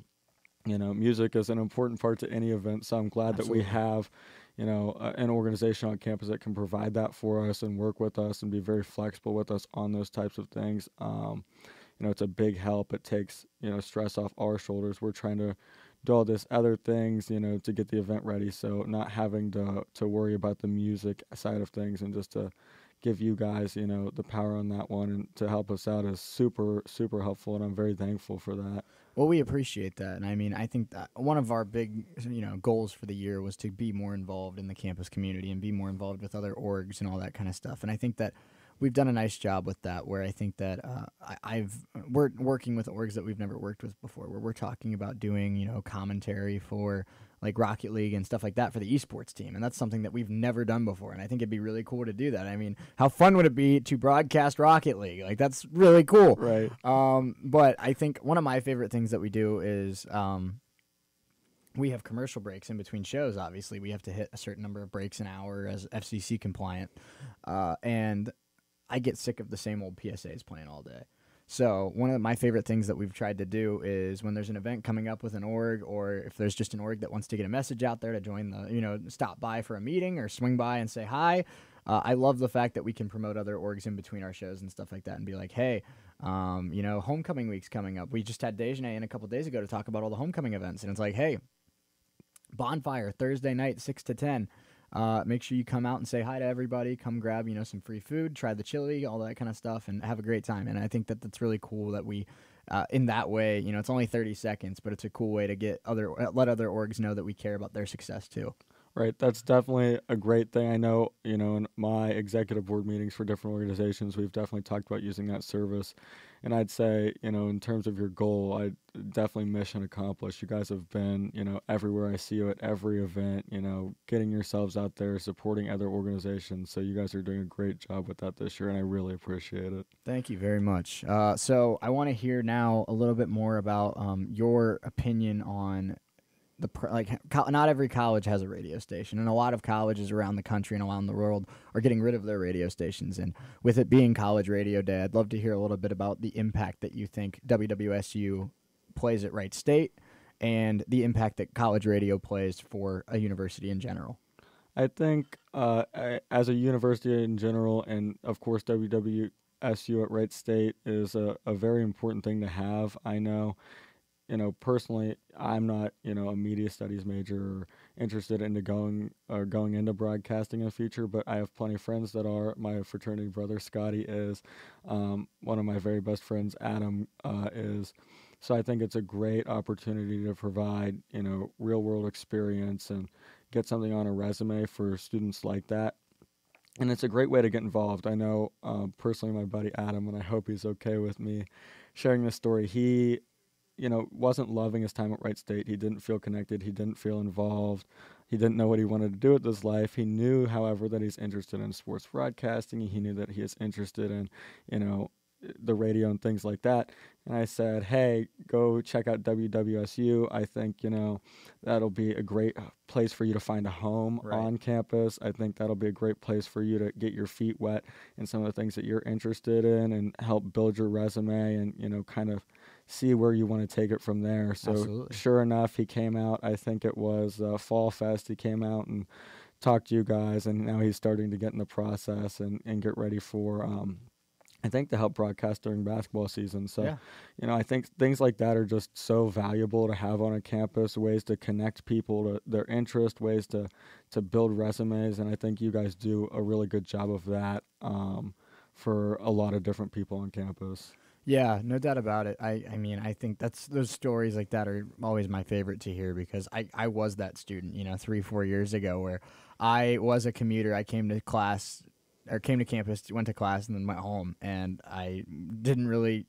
Music is an important part to any event, so I'm glad that we have, an organization on campus that can provide that for us and work with us and be very flexible with us on those types of things. It's a big help. It takes, stress off our shoulders. We're trying to do all this other things, to get the event ready. So not having to worry about the music side of things and just to give you guys, the power on that one and to help us out is super, super helpful. And I'm very thankful for that. Well, we appreciate that. And I mean, I think that one of our big, goals for the year was to be more involved in the campus community and be more involved with other orgs and all that kind of stuff. And I think that we've done a nice job with that, where I think that we're working with orgs that we've never worked with before, where we're talking about doing, commentary for like Rocket League and stuff like that for the esports team. And that's something that we've never done before. And I think it'd be really cool to do that. I mean, how fun would it be to broadcast Rocket League? Like, that's really cool. Right. But I think one of my favorite things that we do is we have commercial breaks in between shows. Obviously, we have to hit a certain number of breaks an hour as FCC compliant. And I get sick of the same old PSAs playing all day. So one of my favorite things that we've tried to do is when there's an event coming up with an org, or if there's just an org that wants to get a message out there to join the, stop by for a meeting or swing by and say hi. I love the fact that we can promote other orgs in between our shows and stuff like that and be like, hey, homecoming week's coming up. We just had Dejeuner in a couple days ago to talk about all the homecoming events. And it's like, hey, bonfire Thursday night, 6 to 10. Make sure you come out and say hi to everybody. Come grab, some free food, try the chili, all that kind of stuff, and have a great time. And I think that that's really cool that we, in that way, it's only 30 seconds, but it's a cool way to let other orgs know that we care about their success too. Right. That's definitely a great thing. I know, in my executive board meetings for different organizations, we've definitely talked about using that service. And I'd say, in terms of your goal, I definitely mission accomplished. You guys have been, everywhere I see you at every event, getting yourselves out there, supporting other organizations. So you guys are doing a great job with that this year, and I really appreciate it. Thank you very much. So I want to hear now a little bit more about your opinion on not every college has a radio station, and a lot of colleges around the country and around the world are getting rid of their radio stations. And with it being College Radio Day, I'd love to hear a little bit about the impact that you think WWSU plays at Wright State and the impact that college radio plays for a university in general. I think as a university in general, and of course WWSU at Wright State is a very important thing to have. I know, personally, I'm not, a media studies major or interested into going into broadcasting in the future, but I have plenty of friends that are. My fraternity brother, Scotty, is. One of my very best friends, Adam, is. So I think it's a great opportunity to provide, real world experience and get something on a resume for students like that. And it's a great way to get involved. I know, personally, my buddy Adam, and I hope he's okay with me sharing this story. He wasn't loving his time at Wright State. He didn't feel connected. He didn't feel involved. He didn't know what he wanted to do with his life. He knew, however, that he's interested in sports broadcasting. He knew that he is interested in, the radio and things like that. and I said, hey, go check out WWSU. I think, that'll be a great place for you to find a home on campus. I think that'll be a great place for you to get your feet wet in some of the things that you're interested in and help build your resume and, kind of see where you want to take it from there. So Absolutely. Sure enough, he came out. I think it was Fall Fest. He came out and talked to you guys, and now he's starting to get in the process and get ready for I think to help broadcast during basketball season. So, I think things like that are just so valuable to have on a campus, ways to connect people to their interest, ways to build resumes. And I think you guys do a really good job of that for a lot of different people on campus. Yeah, no doubt about it. I mean, I think those stories like that are always my favorite to hear, because I was that student, 3-4 years ago, where I was a commuter. I came to campus, went to class, and then went home. And I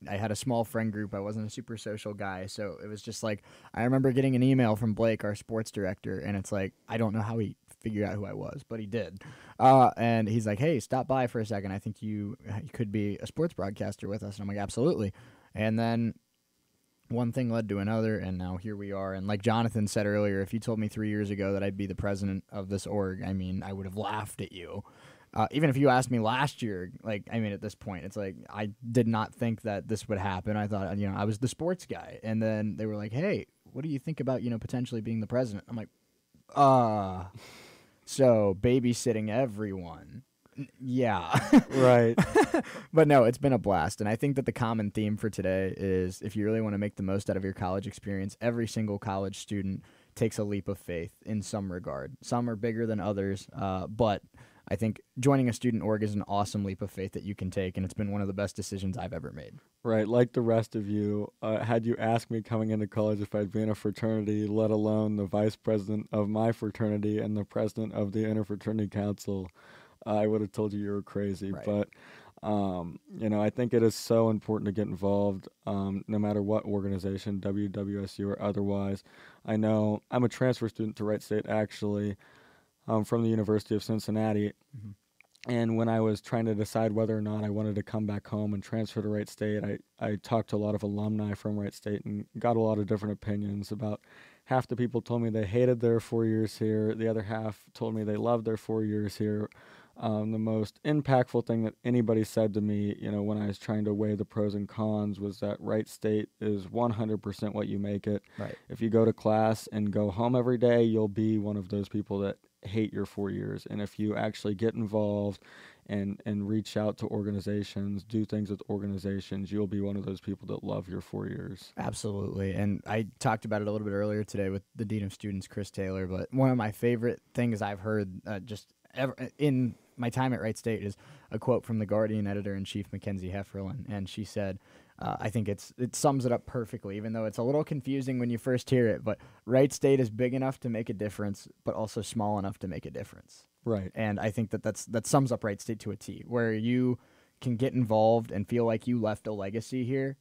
had a small friend group. I wasn't a super social guy. So it was just like, I remember getting an email from Blake, our sports director, and it's like, I don't know how he figured out who I was, but he did. And he's like, hey, stop by for a second. I think you could be a sports broadcaster with us. And I'm like, absolutely. And then one thing led to another, and now here we are. And like Jonathan said earlier, if you told me 3 years ago that I'd be the president of this org, I mean, I would have laughed at you. Even if you asked me last year, at this point, it's like, I did not think that this would happen. I thought, I was the sports guy. And then they were like, hey, what do you think about, potentially being the president? I'm like, so babysitting everyone. Yeah. Right. But no, it's been a blast. And I think that the common theme for today is, if you really want to make the most out of your college experience, every single college student takes a leap of faith in some regard. Some are bigger than others, but I think joining a student org is an awesome leap of faith that you can take, and it's been one of the best decisions I've ever made. Right, like the rest of you, had you asked me coming into college if I'd be in a fraternity, let alone the vice president of my fraternity and the president of the Interfraternity Council, I would have told you were crazy. Right. But, I think it is so important to get involved, no matter what organization, WWSU or otherwise. I know I'm a transfer student to Wright State, actually, from the University of Cincinnati. Mm-hmm. And when I was trying to decide whether or not I wanted to come back home and transfer to Wright State, I talked to a lot of alumni from Wright State and got a lot of different opinions. About half the people told me they hated their 4 years here. The other half told me they loved their 4 years here. The most impactful thing that anybody said to me, when I was trying to weigh the pros and cons, was that Wright State is 100% what you make it. Right. If you go to class and go home every day, you'll be one of those people that hate your 4 years. And if you actually get involved and reach out to organizations, do things with organizations, you'll be one of those people that love your 4 years. Absolutely. And I talked about it a little bit earlier today with the Dean of Students, Chris Taylor, but one of my favorite things I've heard just ever in my time at Wright State is a quote from the Guardian editor-in-chief, Mackenzie Hefferlin, and she said, I think it sums it up perfectly, even though it's a little confusing when you first hear it, but Wright State is big enough to make a difference, but also small enough to make a difference. Right. And I think that sums up Wright State to a T, where you can get involved and feel like you left a legacy here,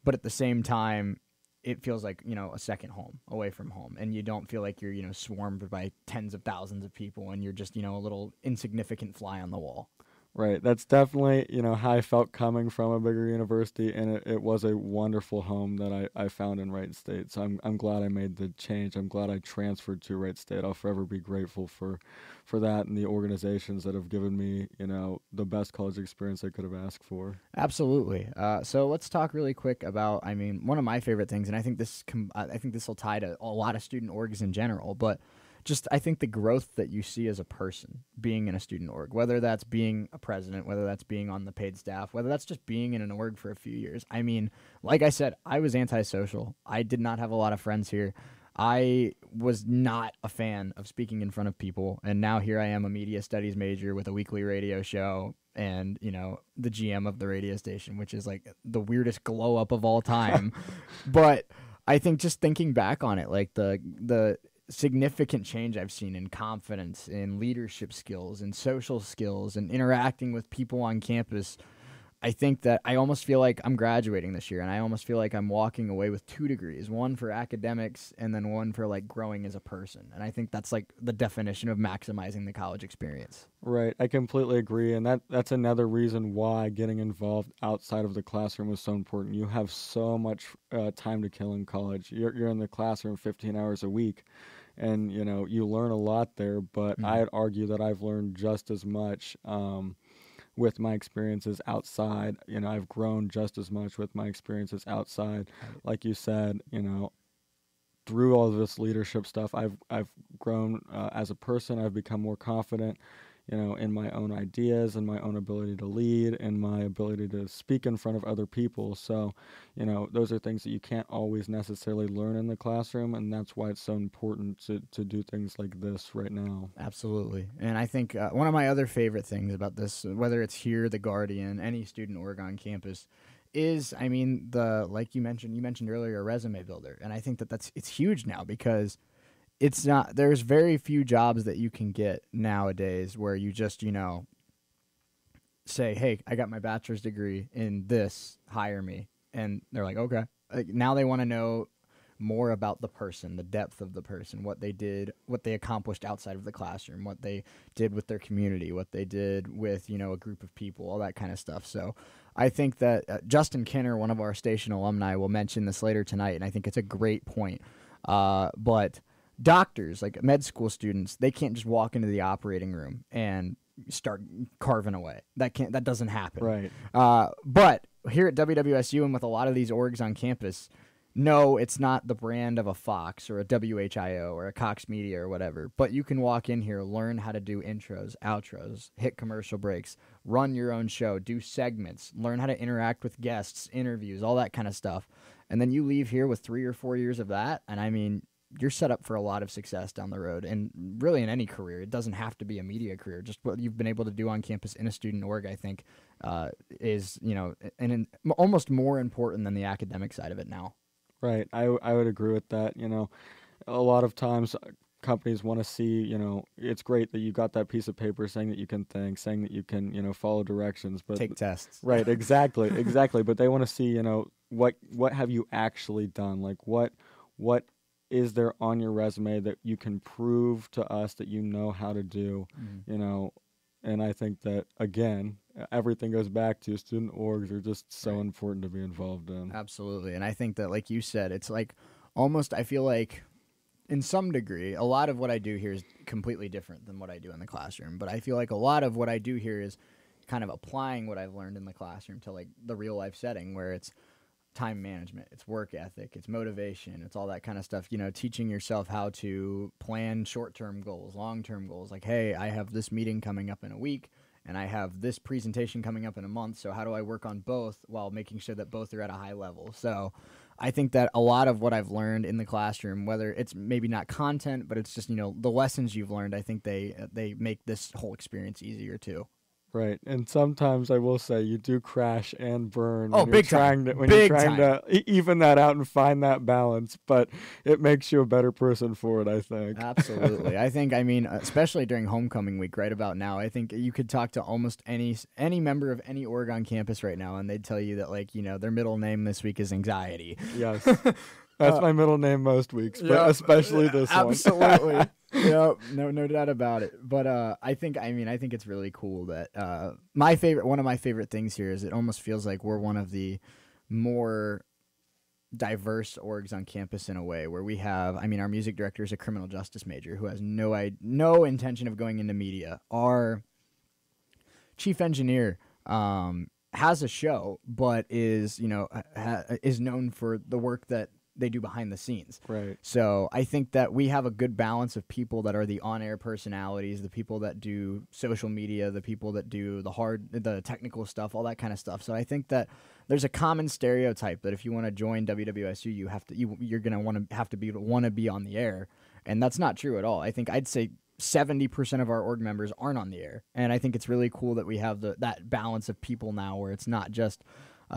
but at the same time, it feels like, a second home away from home, and you don't feel like you're, swarmed by tens of thousands of people, and you're just, a little insignificant fly on the wall. Right. That's definitely, how I felt coming from a bigger university, and it was a wonderful home that I found in Wright State. So I'm glad I made the change. I'm glad I transferred to Wright State. I'll forever be grateful for that and the organizations that have given me, the best college experience I could have asked for. Absolutely. So let's talk really quick about, one of my favorite things, and I think this will tie to a lot of student orgs in general, but I think the growth that you see as a person being in a student org, whether that's being a president, whether that's being on the paid staff, whether that's just being in an org for a few years. Like I said, I was antisocial. I did not have a lot of friends here. I was not a fan of speaking in front of people. And now here I am, a media studies major with a weekly radio show and, the GM of the radio station, which is like the weirdest glow up of all time. But I think just thinking back on it, like the significant change I've seen in confidence, in leadership skills, in social skills, and interacting with people on campus, I think that I almost feel like I'm graduating this year, and I almost feel like I'm walking away with 2 degrees, one for academics and then one for like growing as a person. And I think that's like the definition of maximizing the college experience. Right, I completely agree, and that's another reason why getting involved outside of the classroom is so important. You have so much time to kill in college. You're in the classroom 15 hours a week, and you learn a lot there. But I'd argue that I've learned just as much with my experiences outside. I've grown just as much with my experiences outside. Like you said, through all of this leadership stuff, I've grown as a person. I've become more confident, in my own ideas and my own ability to lead and my ability to speak in front of other people. So, those are things that you can't always necessarily learn in the classroom, and that's why it's so important to do things like this right now. Absolutely. And I think one of my other favorite things about this, whether it's here, the Guardian, any student org on campus, is, like you mentioned earlier, a resume builder. And I think it's huge now, because there's very few jobs that you can get nowadays where you just, say, hey, I got my bachelor's degree in this, hire me. And they're like, okay. Now they want to know more about the person, the depth of the person, what they did, what they accomplished outside of the classroom, what they did with their community, what they did with, a group of people, all that kind of stuff. So I think that Justin Kinner, one of our station alumni, will mention this later tonight, and I think it's a great point. But doctors, like med school students, they can't just walk into the operating room and start carving away. That doesn't happen. Right. But here at WWSU and with a lot of these orgs on campus, no, it's not the brand of a Fox or a WHIO or a Cox Media or whatever, but you can walk in here, learn how to do intros, outros, hit commercial breaks, run your own show, do segments, learn how to interact with guests, interviews, all that kind of stuff. And then you leave here with 3 or 4 years of that, and you're set up for a lot of success down the road, and really in any career. It doesn't have to be a media career. Just what you've been able to do on campus in a student org, I think, is, almost more important than the academic side of it now. Right. I would agree with that. A lot of times companies want to see, it's great that you got that piece of paper saying that you can think, saying that you can, follow directions, but take tests. Right. Exactly. Exactly. But they want to see, what have you actually done? Like what is there on your resume that you can prove to us that you know how to do, and I think that, again, everything goes back to student orgs are just so important to be involved in. Absolutely. And I think that, like you said, it's like almost, I feel like in some degree, a lot of what I do here is completely different than what I do in the classroom. But I feel like a lot of what I do here is kind of applying what I've learned in the classroom to like the real life setting, where it's time management, it's work ethic, it's motivation, it's all that kind of stuff, teaching yourself how to plan short-term goals, long-term goals. Like, hey, I have this meeting coming up in a week, and I have this presentation coming up in a month, so how do I work on both while making sure that both are at a high level? So I think that a lot of what I've learned in the classroom, whether it's maybe not content, but it's just, the lessons you've learned, I think they make this whole experience easier too. Right, and sometimes I will say you do crash and burn when you're trying to even that out and find that balance, but it makes you a better person for it, I think. Absolutely. I think, especially during homecoming week right about now, I think you could talk to almost any member of any org on campus right now, and they'd tell you that, their middle name this week is anxiety. Yes. That's my middle name most weeks, but especially this one. Absolutely. Yep, no doubt about it. But I think it's really cool that one of my favorite things here is it almost feels like we're one of the more diverse orgs on campus in a way, where we have, our music director is a criminal justice major who has no intention of going into media. Our chief engineer has a show, but is known for the work that they do behind the scenes. Right. So I think that we have a good balance of people that are the on-air personalities, the people that do social media, the people that do the technical stuff, all that kind of stuff. So I think that there's a common stereotype that if you want to join WWSU, you're going to have to be on the air, and that's not true at all. I think I'd say 70% of our org members aren't on the air, and I think it's really cool that we have that balance of people now, where it's not just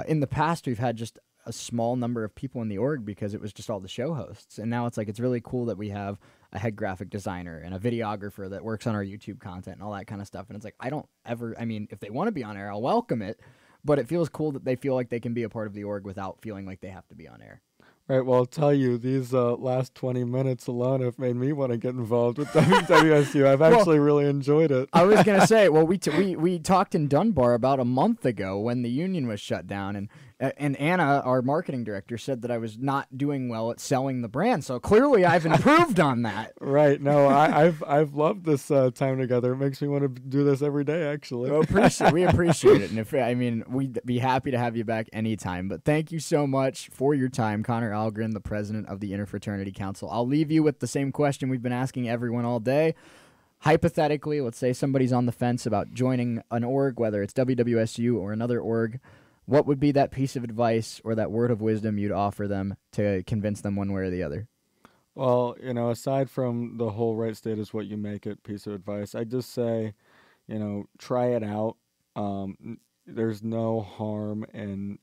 in the past we've had just a small number of people in the org because it was just all the show hosts. And now it's really cool that we have a head graphic designer and a videographer that works on our YouTube content and all that kind of stuff. And it's if they want to be on air, I'll welcome it. but it feels cool that they feel like they can be a part of the org without feeling like they have to be on air. Right, well, I'll tell you, these last 20 minutes alone have made me want to get involved with WSU. I've actually really enjoyed it. I was going to say, well, we talked in Dunbar about a month ago when the union was shut down, and Anna, our marketing director, said that I was not doing well at selling the brand. So clearly I've improved on that. Right. No, I've loved this time together. It makes me want to do this every day, actually. We appreciate it. And we'd be happy to have you back anytime. But thank you so much for your time, Connor Ogren, the president of the Interfraternity Council. I'll leave you with the same question we've been asking everyone all day. Hypothetically, let's say somebody's on the fence about joining an org, whether it's WWSU or another org. What would be that piece of advice or that word of wisdom you'd offer them to convince them one way or the other? Well, aside from the whole right state is what you make it piece of advice, I just say, try it out. There's no harm in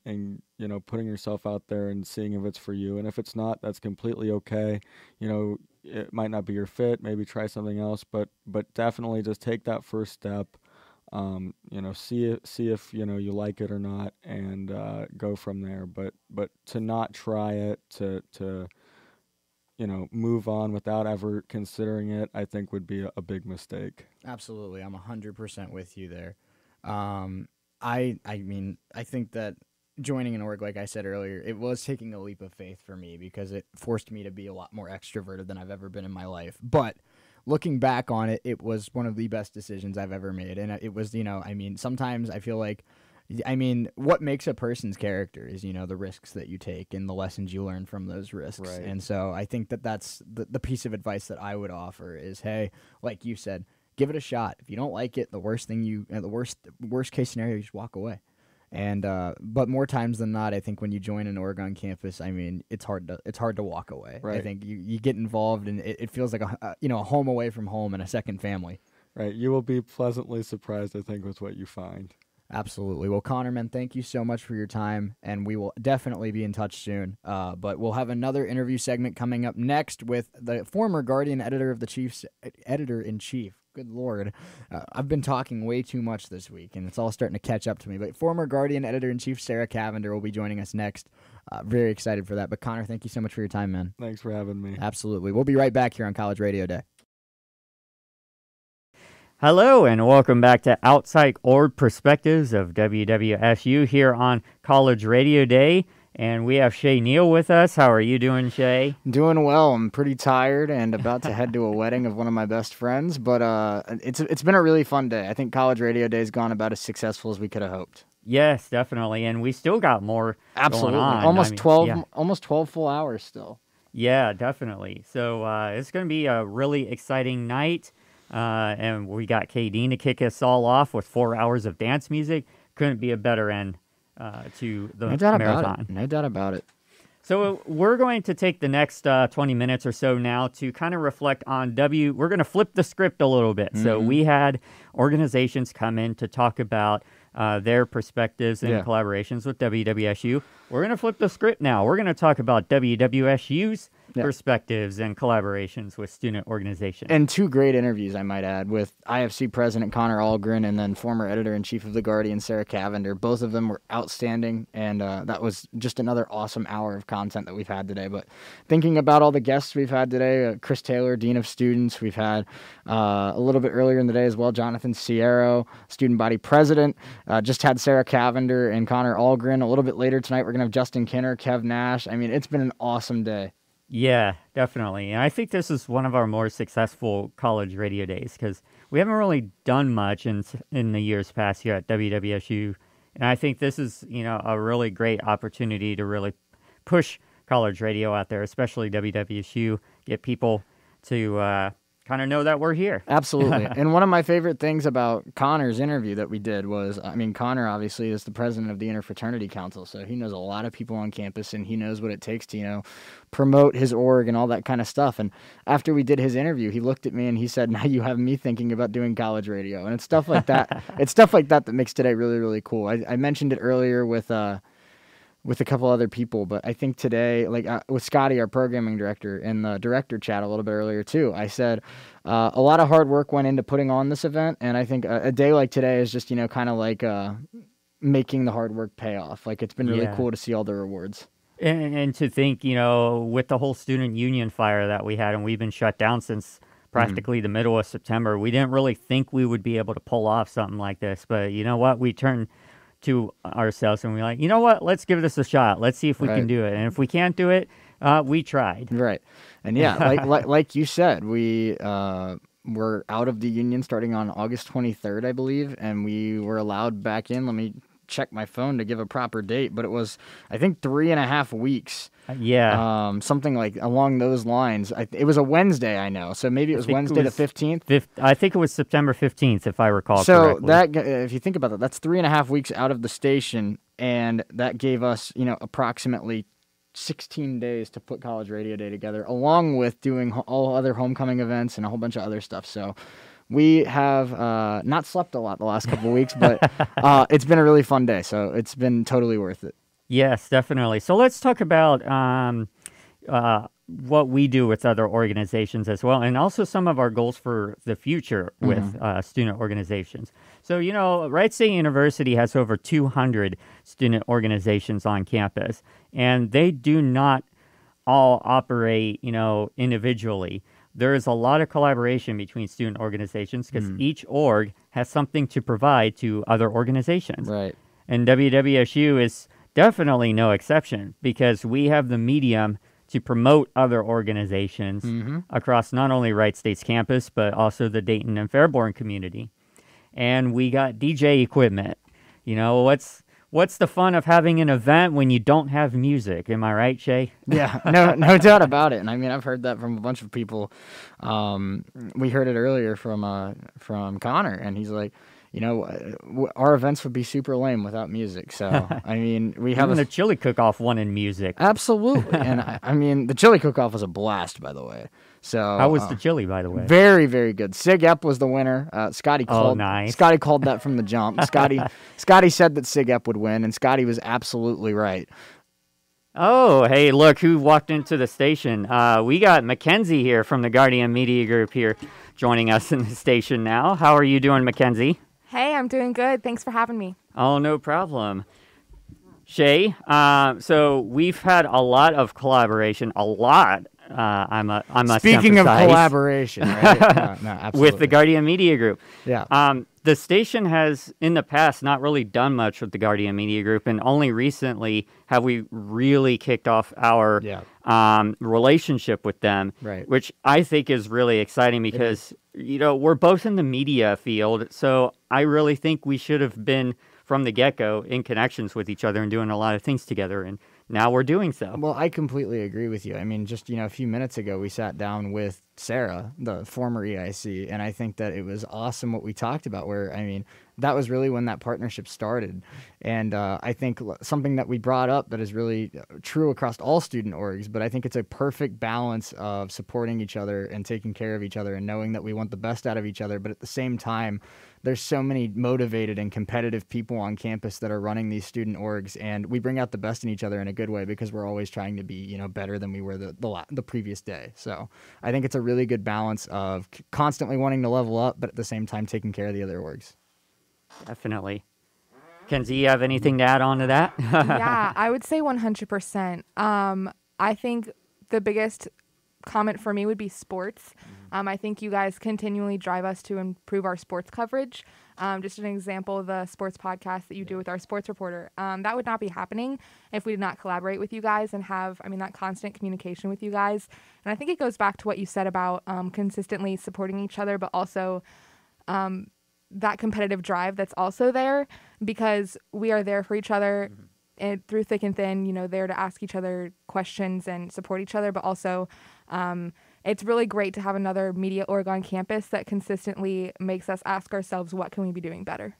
putting yourself out there and seeing if it's for you. And if it's not, that's completely okay. It might not be your fit. Maybe try something else, but definitely just take that first step. See if you like it or not, and go from there. But to not try it, to move on without ever considering it, I think would be a big mistake. Absolutely, I'm 100% with you there. I think that joining an org, like I said earlier, it was taking a leap of faith for me because it forced me to be a lot more extroverted than I've ever been in my life. But looking back on it, it was one of the best decisions I've ever made. And it was, sometimes I feel like, what makes a person's character is, the risks that you take and the lessons you learn from those risks. Right. And so I think that that's the piece of advice that I would offer is, hey, like you said, give it a shot. If you don't like it, the worst case scenario, you just walk away. And but more times than not, I think when you join an org on campus, it's hard to walk away. Right. I think you get involved, and it feels like a home away from home and a second family. Right. You will be pleasantly surprised, I think, with what you find. Absolutely. Well, Connor, man, thank you so much for your time, and we will definitely be in touch soon. But we'll have another interview segment coming up next with the former Guardian editor-in-chief. Good Lord. I've been talking way too much this week, and it's all starting to catch up to me. But former Guardian editor-in-chief Sarah Cavender will be joining us next. Very excited for that. But Connor, thank you so much for your time, man. Thanks for having me. Absolutely. We'll be right back here on College Radio Day. Hello, and welcome back to Outside Org Perspectives of WWSU here on College Radio Day. And we have Shea Neal with us. How are you doing, Shea? Doing well. I'm pretty tired and about to head to a wedding of one of my best friends, but it's been a really fun day. I think College Radio Day has gone about as successful as we could have hoped. Yes, definitely, and we still got more Absolutely. going on. Almost 12 full hours still. Yeah, definitely. So it's going to be a really exciting night, and we got KD to kick us all off with 4 hours of dance music. Couldn't be a better end to the marathon. No doubt about it. So we're going to take the next 20 minutes or so now to kind of reflect on we're going to flip the script a little bit. Mm-hmm. So we had organizations come in to talk about their perspectives and collaborations with WWSU. We're going to flip the script now. We're going to talk about WWSU's perspectives and collaborations with student organizations. And two great interviews, I might add, with IFC President Connor Ogren and then former Editor-in-Chief of The Guardian, Sarah Cavender. Both of them were outstanding, and that was just another awesome hour of content that we've had today. But thinking about all the guests we've had today, Chris Taylor, Dean of Students, we've had a little bit earlier in the day as well, Jonathan Sierro, Student Body President, just had Sarah Cavender and Connor Ogren. A little bit later tonight, we're going to have Justin Kinner, Kev Nash. It's been an awesome day. Yeah, definitely. And I think this is one of our more successful college radio days because we haven't really done much in the years past here at WWSU. And I think this is, a really great opportunity to really push college radio out there, especially WWSU, get people to kind of know that we're here. Absolutely. And one of my favorite things about Connor's interview that we did was, Connor obviously is the president of the Interfraternity Council, so he knows a lot of people on campus, and he knows what it takes to, promote his org and all that kind of stuff. And after we did his interview, he looked at me and he said, now you have me thinking about doing college radio. And it's stuff like that. It's stuff like that that makes today really, really cool. I mentioned it earlier with a couple other people, but I think today, with Scotty, our programming director, in the director chat a little bit earlier too, I said a lot of hard work went into putting on this event, and I think a day like today is just, kind of like making the hard work pay off. Like, it's been really cool to see all the rewards. And to think, you know, with the whole student union fire that we had, and we've been shut down since practically the middle of September, we didn't really think we would be able to pull off something like this. But you know what? We turned to ourselves and we're like, you know what? Let's give this a shot. Let's see if we can do it. And if we can't do it, we tried. Right. And like you said, we were out of the union starting on August 23rd, I believe, and we were allowed back in. Let me check my phone to give a proper date, but it was, I think, 3.5 weeks. Something like along those lines. It was a Wednesday, I know, so maybe it was Wednesday the 15th. I think it was September 15th, if I recall correctly. So that, if you think about that, that's 3.5 weeks out of the station, and that gave us, you know, approximately 16 days to put College Radio Day together, along with doing all other homecoming events and a whole bunch of other stuff. So we have not slept a lot the last couple of weeks, but it's been a really fun day. So it's been totally worth it. Yes, definitely. So let's talk about what we do with other organizations as well, and also some of our goals for the future with student organizations. So, you know, Wright State University has over 200 student organizations on campus, and they do not all operate, you know, individually. There is a lot of collaboration between student organizations because each org has something to provide to other organizations. Right. And WWSU is definitely no exception because we have the medium to promote other organizations across not only Wright State's campus, but also the Dayton and Fairborn community. And we got DJ equipment. You know, what's the fun of having an event when you don't have music? Am I right, Shea? Yeah, no doubt about it. And I mean, I've heard that from a bunch of people. We heard it earlier from Connor, and he's like, you know, our events would be super lame without music. So, I mean, we have the chili cook-off won in music. Absolutely. And I mean, the chili cook-off was a blast, by the way. So how was the chili, by the way? Very, very good. Sig Ep was the winner. Scotty called. Nice. Scotty called that from the jump. Scotty said that Sig Ep would win, and Scotty was absolutely right. Oh, hey, look who walked into the station. We got Mackenzie here from the Guardian Media Group here joining us in the station now. How are you doing, Mackenzie? Hey, I'm doing good. Thanks for having me. Oh, no problem. Shea, so we've had a lot of collaboration, I must Speaking of emphasize, collaboration, right? No, absolutely. with the Guardian Media Group. Yeah. The station has, in the past, not really done much with the Guardian Media Group, and only recently have we really kicked off our relationship with them, right. Which I think is really exciting because, you know, we're both in the media field, so I really think we should have been, from the get-go, in connections with each other and doing a lot of things together, and now we're doing so. Well, I completely agree with you. I mean, just, you know, a few minutes ago, we sat down with Sarah, the former EIC, and I think that it was awesome what we talked about, where, I mean, that was really when that partnership started. And I think something that we brought up that is really true across all student orgs, but I think it's a perfect balance of supporting each other and taking care of each other and knowing that we want the best out of each other, but at the same time, there's so many motivated and competitive people on campus that are running these student orgs, and we bring out the best in each other in a good way because we're always trying to be, you know, better than we were the previous day. So I think it's a really good balance of constantly wanting to level up, but at the same time taking care of the other orgs. Definitely. Kenzie, you have anything to add on to that? Yeah, I would say 100%. I think the biggest comment for me would be sports. I think you guys continually drive us to improve our sports coverage. Just an example, the sports podcast that you do with our sports reporter, that would not be happening if we did not collaborate with you guys and have, that constant communication with you guys. And I think it goes back to what you said about consistently supporting each other, but also that competitive drive that's also there, because we are there for each other and through thick and thin, you know, there to ask each other questions and support each other, but also it's really great to have another media org on campus that consistently makes us ask ourselves, what can we be doing better?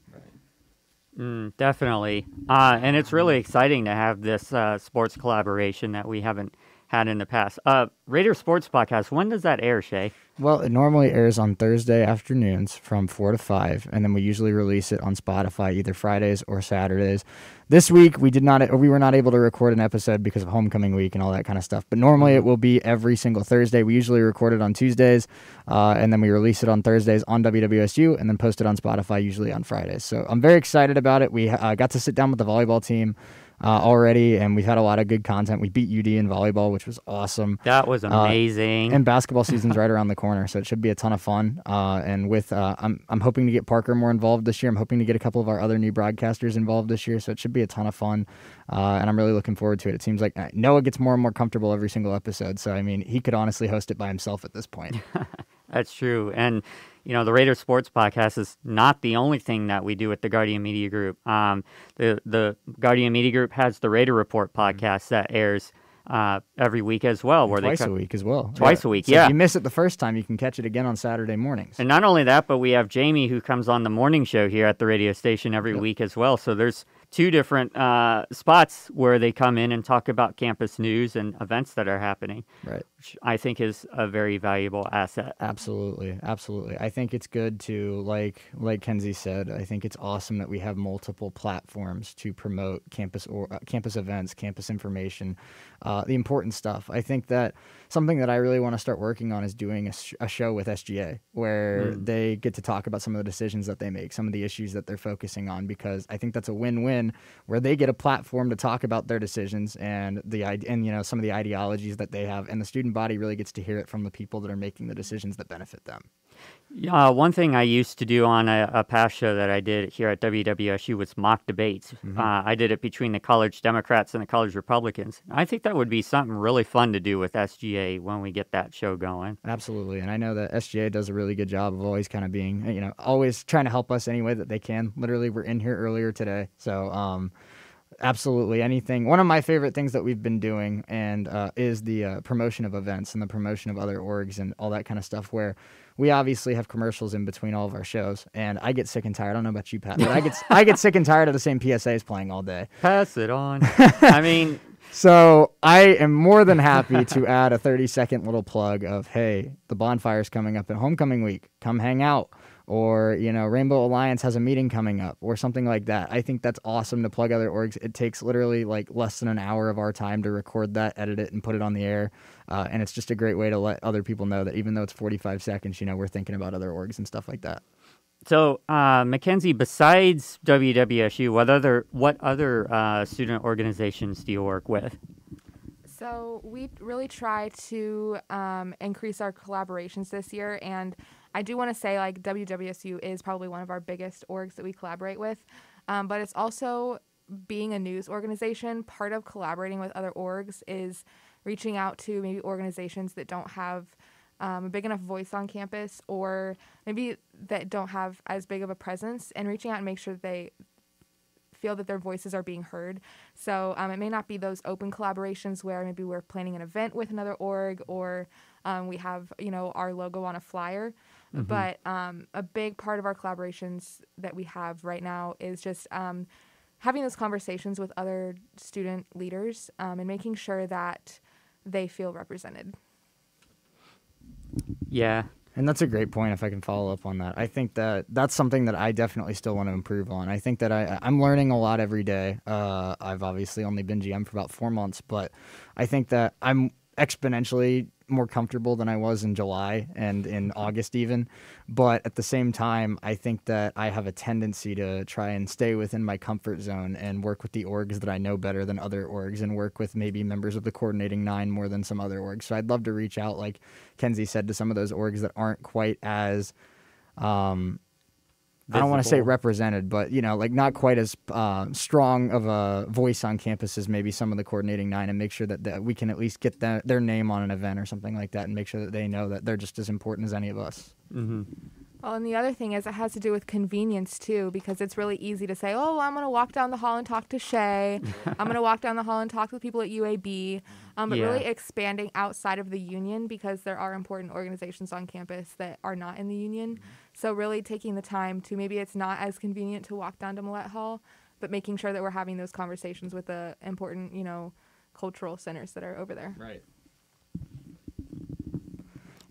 Definitely. And it's really exciting to have this sports collaboration that we haven't had in the past. Raider Sports Podcast, when does that air, Shea? Well, it normally airs on Thursday afternoons from 4 to 5, and then we usually release it on Spotify either Fridays or Saturdays. This week, we were not able to record an episode because of homecoming week and all that kind of stuff, but normally it will be every single Thursday. We usually record it on Tuesdays, and then we release it on Thursdays on WWSU, and then post it on Spotify usually on Fridays. So I'm very excited about it. We got to sit down with the volleyball team already, and we've had a lot of good content. We beat UD in volleyball, which was awesome. That was amazing. And basketball season's right around the corner, so it should be a ton of fun. And with I'm hoping to get Parker more involved this year. I'm hoping to get a couple of our other new broadcasters involved this year, so it should be a ton of fun. And I'm really looking forward to it. It seems like Noah gets more and more comfortable every single episode, so I mean, he could honestly host it by himself at this point. That's true. And the Raider Sports Podcast is not the only thing that we do with the Guardian Media Group. The Guardian Media Group has the Raider Report podcast that airs every week as well. Twice a week as well. Twice a week, so if you miss it the first time, you can catch it again on Saturday mornings. And not only that, but we have Jamie who comes on the morning show here at the radio station every week as well. So there's two different spots where they come in and talk about campus news and events that are happening. Right. Which I think is a very valuable asset. Absolutely. I think it's good to, like Kenzie said, I think it's awesome that we have multiple platforms to promote campus events, campus information, the important stuff. I think that something that I really want to start working on is doing a show with SGA where they get to talk about some of the decisions that they make, some of the issues that they're focusing on, because I think that's a win-win where they get a platform to talk about their decisions and some of the ideologies that they have, and the student body really gets to hear it from the people that are making the decisions that benefit them. One thing I used to do on a past show that I did here at WWSU was mock debates. I did it between the college Democrats and the college Republicans. I think that would be something really fun to do with SGA when we get that show going. Absolutely. And I know that SGA does a really good job of always kind of being, always trying to help us any way that they can. Literally, we're in here earlier today. So, absolutely anything. One of my favorite things that we've been doing is the promotion of events and the promotion of other orgs and all that kind of stuff, where we obviously have commercials in between all of our shows, and I get sick and tired. I don't know about you, Pat, but I get sick and tired of the same PSAs playing all day. Pass it on. I mean, so I am more than happy to add a 30-second little plug of, hey, the bonfire's coming up at homecoming week. Come hang out. Or, Rainbow Alliance has a meeting coming up or something like that. I think that's awesome to plug other orgs. It takes literally less than an hour of our time to record that, edit it, and put it on the air. And it's just a great way to let other people know that even though it's 45 seconds, we're thinking about other orgs and stuff like that. So, Mackenzie, besides WWSU, what other student organizations do you work with? So we really try to increase our collaborations this year, and I do want to say WWSU is probably one of our biggest orgs that we collaborate with, but it's also being a news organization. Part of collaborating with other orgs is reaching out to maybe organizations that don't have a big enough voice on campus, or maybe that don't have as big of a presence, and reaching out and make sure that they feel that their voices are being heard. So it may not be those open collaborations where maybe we're planning an event with another org, or we have our logo on a flyer. But a big part of our collaborations that we have right now is just having those conversations with other student leaders and making sure that they feel represented. Yeah. And that's a great point, if I can follow up on that. I think that that's something that I definitely still want to improve on. I think that I'm learning a lot every day. I've obviously only been GM for about 4 months, but I think that I'm exponentially more comfortable than I was in July and in August even. But at the same time, I think that I have a tendency to try and stay within my comfort zone and work with the orgs that I know better than other orgs, and work with maybe members of the coordinating 9 more than some other orgs. So I'd love to reach out, like Kenzie said, to some of those orgs that aren't quite as I don't want to say represented, but, not quite as strong of a voice on campus as maybe some of the coordinating 9, and make sure that we can at least get their name on an event or something like that, and make sure that they know that they're just as important as any of us. Mm-hmm. Well, and the other thing is it has to do with convenience, too, because it's really easy to say, oh, I'm going to walk down the hall and talk to Shea. I'm going to walk down the hall and talk to the people at UAB. But really expanding outside of the union, because there are important organizations on campus that are not in the union. So really taking the time to, maybe it's not as convenient to walk down to Millett Hall, but making sure that we're having those conversations with the important, cultural centers that are over there. Right.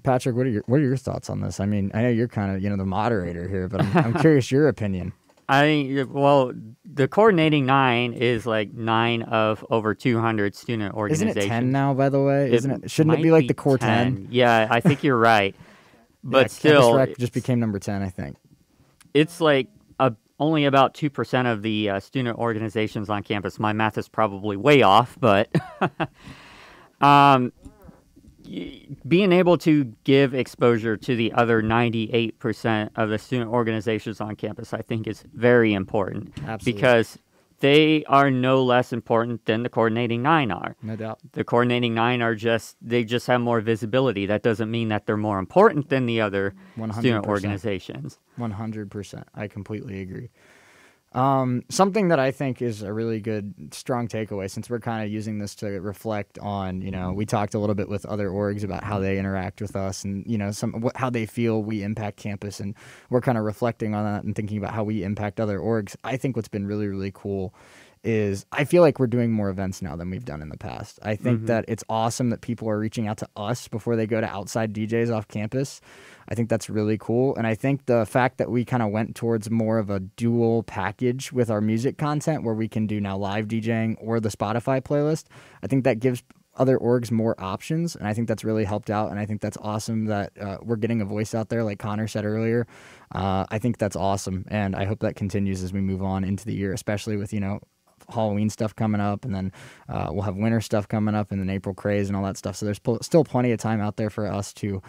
Patrick, what are your thoughts on this? I mean, I know you're kind of the moderator here, but I'm curious your opinion. Well, the coordinating 9 is like 9 of over 200 student organizations. Isn't it 10 now, by the way? Shouldn't it be like the core 10? Yeah, I think you're right. But still, Campus Rec just became number 10, I think. It's like only about 2% of the student organizations on campus. My math is probably way off, but being able to give exposure to the other 98% of the student organizations on campus, I think, is very important. Absolutely. Because they are no less important than the coordinating 9 are. No doubt. The coordinating 9 they just have more visibility. That doesn't mean that they're more important than the other 100%. student organizations. 100%. I completely agree. Something that I think is a really good, strong takeaway, since we're kind of using this to reflect on, we talked a little bit with other orgs about how they interact with us and, how they feel we impact campus. And we're kind of reflecting on that and thinking about how we impact other orgs. I think what's been really, really cool is I feel like we're doing more events now than we've done in the past. I think that it's awesome that people are reaching out to us before they go to outside DJs off campus. I think that's really cool. And I think the fact that we kind of went towards more of a dual package with our music content where we can do now live DJing or the Spotify playlist, I think that gives other orgs more options. And I think that's really helped out. And I think that's awesome that we're getting a voice out there, like Connor said earlier. I think that's awesome. And I hope that continues as we move on into the year, especially with, Halloween stuff coming up, and then we'll have winter stuff coming up, and then April craze and all that stuff. So there's still plenty of time out there for us to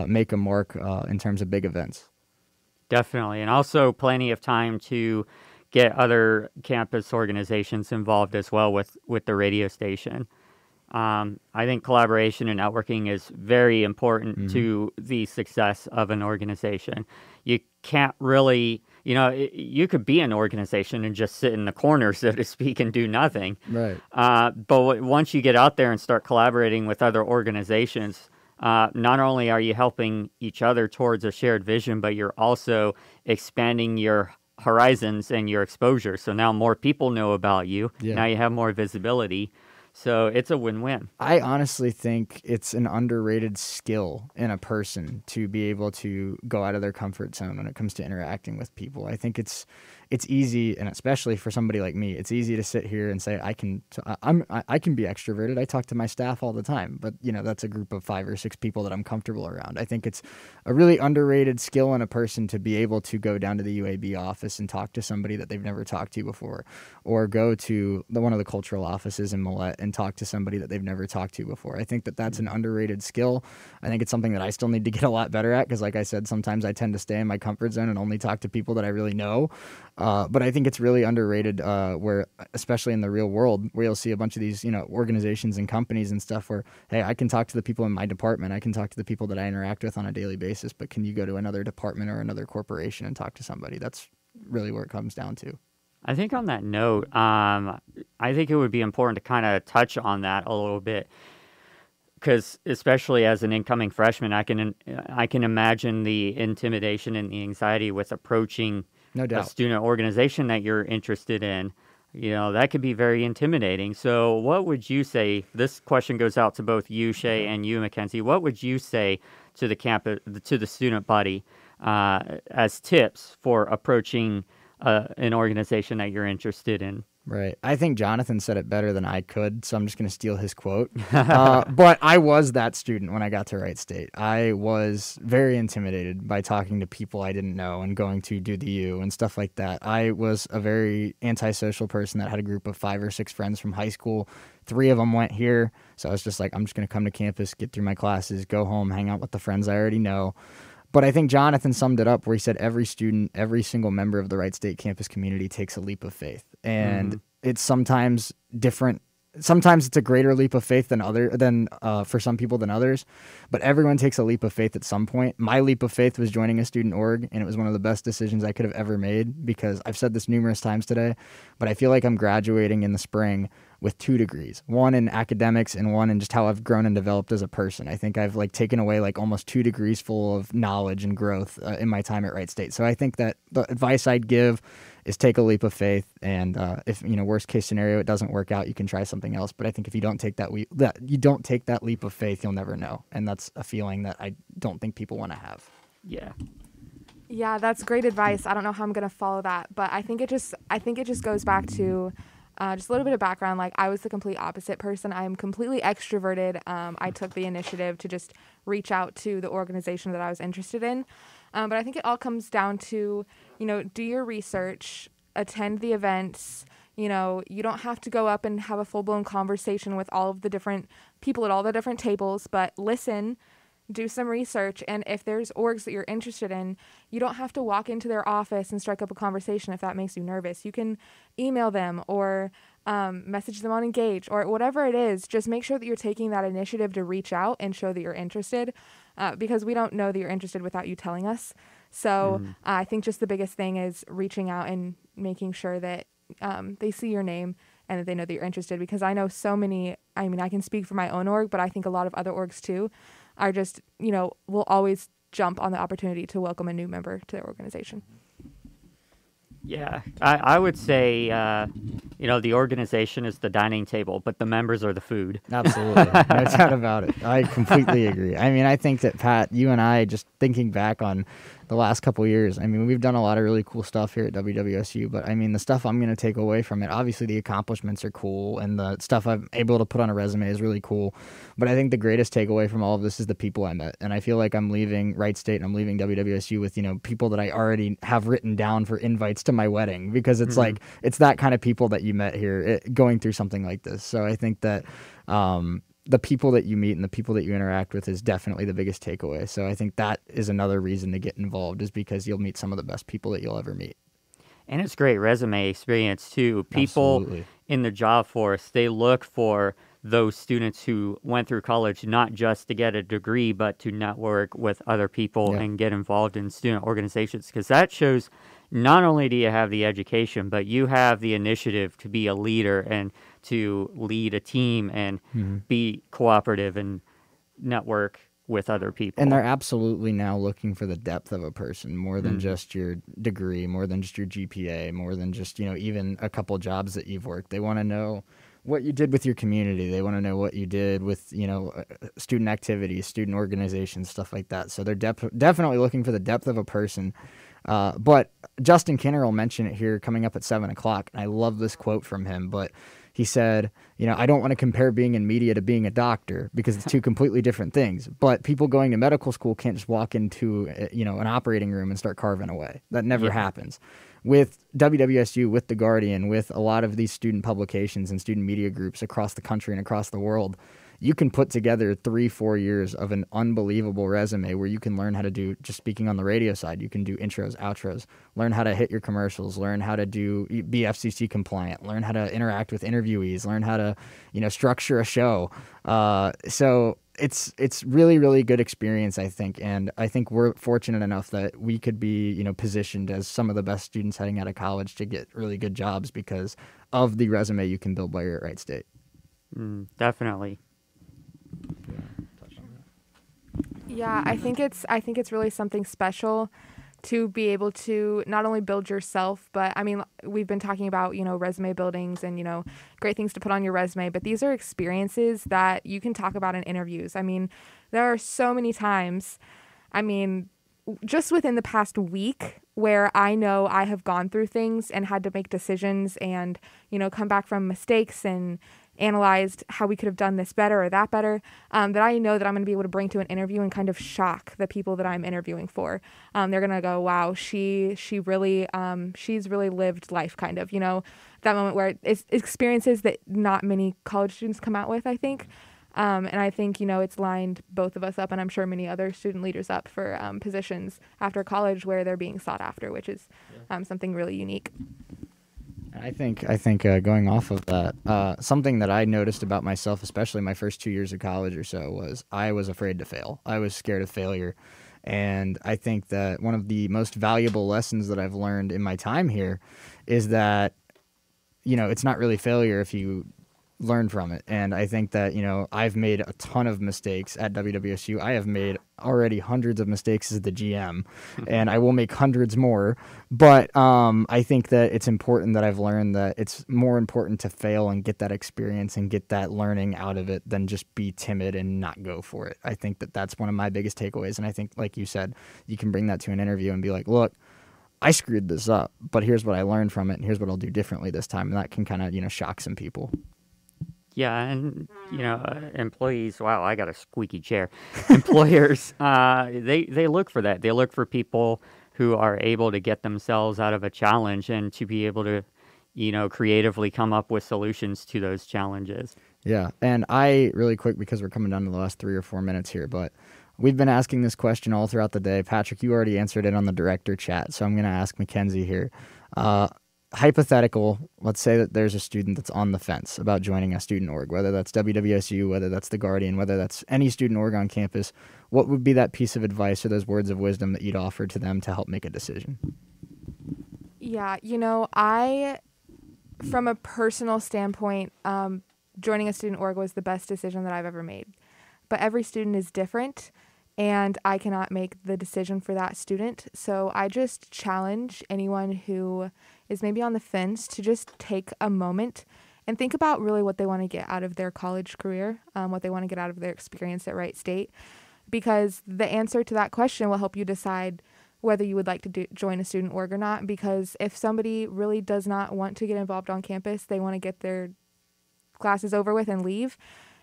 make a mark in terms of big events. Definitely, and also plenty of time to get other campus organizations involved as well with the radio station. I think collaboration and networking is very important to the success of an organization. You can't really, you could be an organization and just sit in the corner, so to speak, and do nothing. Right. But once you get out there and start collaborating with other organizations, not only are you helping each other towards a shared vision, but you're also expanding your horizons and your exposure. So now more people know about you. Yeah. Now you have more visibility. So it's a win-win. I honestly think it's an underrated skill in a person to be able to go out of their comfort zone when it comes to interacting with people. I think it's easy, and especially for somebody like me, it's easy to sit here and say I can be extroverted. I talk to my staff all the time, but that's a group of 5 or 6 people that I'm comfortable around. I think it's a really underrated skill in a person to be able to go down to the UAB office and talk to somebody that they've never talked to before, or go to one of the cultural offices in Millette and talk to somebody that they've never talked to before. I think that's an underrated skill. I think it's something that I still need to get a lot better at, because like I said, sometimes I tend to stay in my comfort zone and only talk to people that I really know. But I think it's really underrated, where, especially in the real world, where you'll see a bunch of these, organizations and companies and stuff where, hey, I can talk to the people in my department. I can talk to the people that I interact with on a daily basis, but can you go to another department or another corporation and talk to somebody? That's really where it comes down to. I think on that note, I think it would be important to kind of touch on that a little bit, because especially as an incoming freshman, I can imagine the intimidation and the anxiety with approaching no doubt a student organization that you're interested in. That could be very intimidating. So what would you say, this question goes out to both you, Shea, and you, Mackenzie, what would you say to the campus, to the student body, as tips for approaching an organization that you're interested in? Right. I think Jonathan said it better than I could, so I'm just going to steal his quote. But I was that student when I got to Wright State. I was very intimidated by talking to people I didn't know and going to do the U and stuff like that. I was a very antisocial person that had a group of 5 or 6 friends from high school. 3 of them went here, so I was just like, I'm just going to come to campus, get through my classes, go home, hang out with the friends I already know. But I think Jonathan summed it up where he said every student, every single member of the Wright State campus community takes a leap of faith. And it's sometimes different. Sometimes it's a greater leap of faith than for some people than others. But everyone takes a leap of faith at some point. My leap of faith was joining a student org, and it was one of the best decisions I could have ever made, because I've said this numerous times today, but I feel like I'm graduating in the spring with 2 degrees, one in academics and one in just how I've grown and developed as a person. I think I've like taken away like almost 2 degrees full of knowledge and growth in my time at Wright State. So I think that the advice I'd give is take a leap of faith. And if, worst case scenario, it doesn't work out, you can try something else. But I think if you don't take that leap of faith, you'll never know. And that's a feeling that I don't think people want to have. Yeah. Yeah, that's great advice. I don't know how I'm going to follow that, but I think it just goes back to just a little bit of background. Like, I was the complete opposite person. I'm completely extroverted. I took the initiative to just reach out to the organization that I was interested in. But I think it all comes down to, do your research, attend the events. You don't have to go up and have a full-blown conversation with all of the different people at all the different tables, but listen, do some research. And if there's orgs that you're interested in, you don't have to walk into their office and strike up a conversation if that makes you nervous. You can email them or message them on Engage or whatever it is. Just make sure that you're taking that initiative to reach out and show that you're interested, because we don't know that you're interested without you telling us. So I think just the biggest thing is reaching out and making sure that they see your name and that they know that you're interested, because I know so many, I can speak for my own org, but I think a lot of other orgs too are just, will always jump on the opportunity to welcome a new member to their organization. Yeah, I would say, the organization is the dining table, but the members are the food. Absolutely. No doubt about it. I completely agree. I think that, Pat, you and I, just thinking back on the last couple of years, we've done a lot of really cool stuff here at WWSU, but the stuff I'm going to take away from it, obviously the accomplishments are cool and the stuff I'm able to put on a resume is really cool. But I think the greatest takeaway from all of this is the people I met. And I feel like I'm leaving Wright State and I'm leaving WWSU with, people that I already have written down for invites to my wedding, because it's like, it's that kind of people that you met here going through something like this. So I think that, the people that you meet and the people that you interact with is definitely the biggest takeaway. So I think that is another reason to get involved, is because you'll meet some of the best people that you'll ever meet. And it's great resume experience too. People Absolutely. in the job force, they look for those students who went through college not just to get a degree, but to network with other people and get involved in student organizations, because that shows not only do you have the education, but you have the initiative to be a leader and to lead a team and be cooperative and network with other people. And they're absolutely now looking for the depth of a person, more than just your degree, more than just your GPA, more than just, even a couple jobs that you've worked. They want to know what you did with your community. They want to know what you did with, student activities, student organizations, stuff like that. So they're definitely looking for the depth of a person. But Justin Kinner will mention it here coming up at 7 o'clock. And I love this quote from him, but he said, I don't want to compare being in media to being a doctor, because it's two completely different things. But people going to medical school can't just walk into, an operating room and start carving away. That never happens. With WWSU, with The Guardian, with a lot of these student publications and student media groups across the country and across the world, you can put together 3-4 years of an unbelievable resume where you can learn how to do, just speaking on the radio side, you can do intros, outros, learn how to hit your commercials, learn how to be FCC compliant, learn how to interact with interviewees, learn how to, structure a show. So it's really, really good experience, I think. And I think we're fortunate enough that we could be, positioned as some of the best students heading out of college to get really good jobs because of the resume you can build while you're at Wright State. Definitely. Yeah, I think it's really something special to be able to not only build yourself, but we've been talking about, resume buildings and, great things to put on your resume, but these are experiences that you can talk about in interviews. There are so many times, just within the past week where I know I have gone through things and had to make decisions and, come back from mistakes and analyzed how we could have done this better or that better, that I know that I'm going to be able to bring to an interview and kind of shock the people that I'm interviewing for. They're going to go, wow, she really, she's really lived life, kind of, that moment where it's experiences that not many college students come out with, I think. And I think, it's lined both of us up, and I'm sure many other student leaders up for positions after college where they're being sought after, which is something really unique. I think going off of that, something that I noticed about myself, especially my first 2 years of college or so, was I was afraid to fail. I was scared of failure. And I think that one of the most valuable lessons that I've learned in my time here is that, it's not really failure if you learn from it. And I think that, I've made a ton of mistakes at WWSU. I have made already hundreds of mistakes as the GM, and I will make hundreds more. But I think that it's important that I've learned that it's more important to fail and get that experience and get that learning out of it than just be timid and not go for it. I think that that's one of my biggest takeaways. And I think, like you said, you can bring that to an interview and be like, look, I screwed this up, but here's what I learned from it, and here's what I'll do differently this time. And that can kind of, shock some people. Yeah, and employees. Wow, I got a squeaky chair. Employers, they look for that. They look for people who are able to get themselves out of a challenge and to be able to, creatively come up with solutions to those challenges. Yeah, and I really quick, because we're coming down to the last 3 or 4 minutes here, but we've been asking this question all throughout the day. Patrick, you already answered it on the director chat, so I'm going to ask Mackenzie here. Hypothetical, let's say that there's a student that's on the fence about joining a student org, whether that's WWSU, whether that's the Guardian, whether that's any student org on campus. What would be that piece of advice or those words of wisdom that you'd offer to them to help make a decision? Yeah, from a personal standpoint, joining a student org was the best decision that I've ever made. But every student is different, and I cannot make the decision for that student. So I just challenge anyone who is maybe on the fence to just take a moment and think about really what they want to get out of their college career, what they want to get out of their experience at Wright State, because the answer to that question will help you decide whether you would like to join a student org or not. Because if somebody really does not want to get involved on campus, they want to get their classes over with and leave,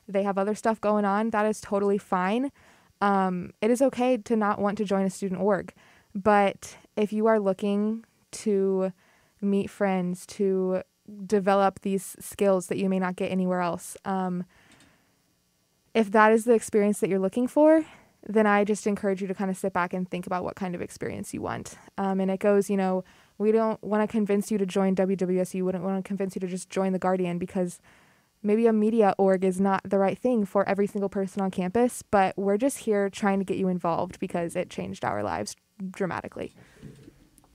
they have other stuff going on, that is totally fine. It is okay to not want to join a student org, but if you are looking to meet friends, to develop these skills that you may not get anywhere else, if that is the experience that you're looking for, then I just encourage you to kind of sit back and think about what kind of experience you want. And it goes, we don't want to convince you to join WWSU. We wouldn't want to convince you to just join the Guardian, because maybe a media org is not the right thing for every single person on campus, but we're just here trying to get you involved because it changed our lives dramatically.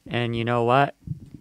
And you know what?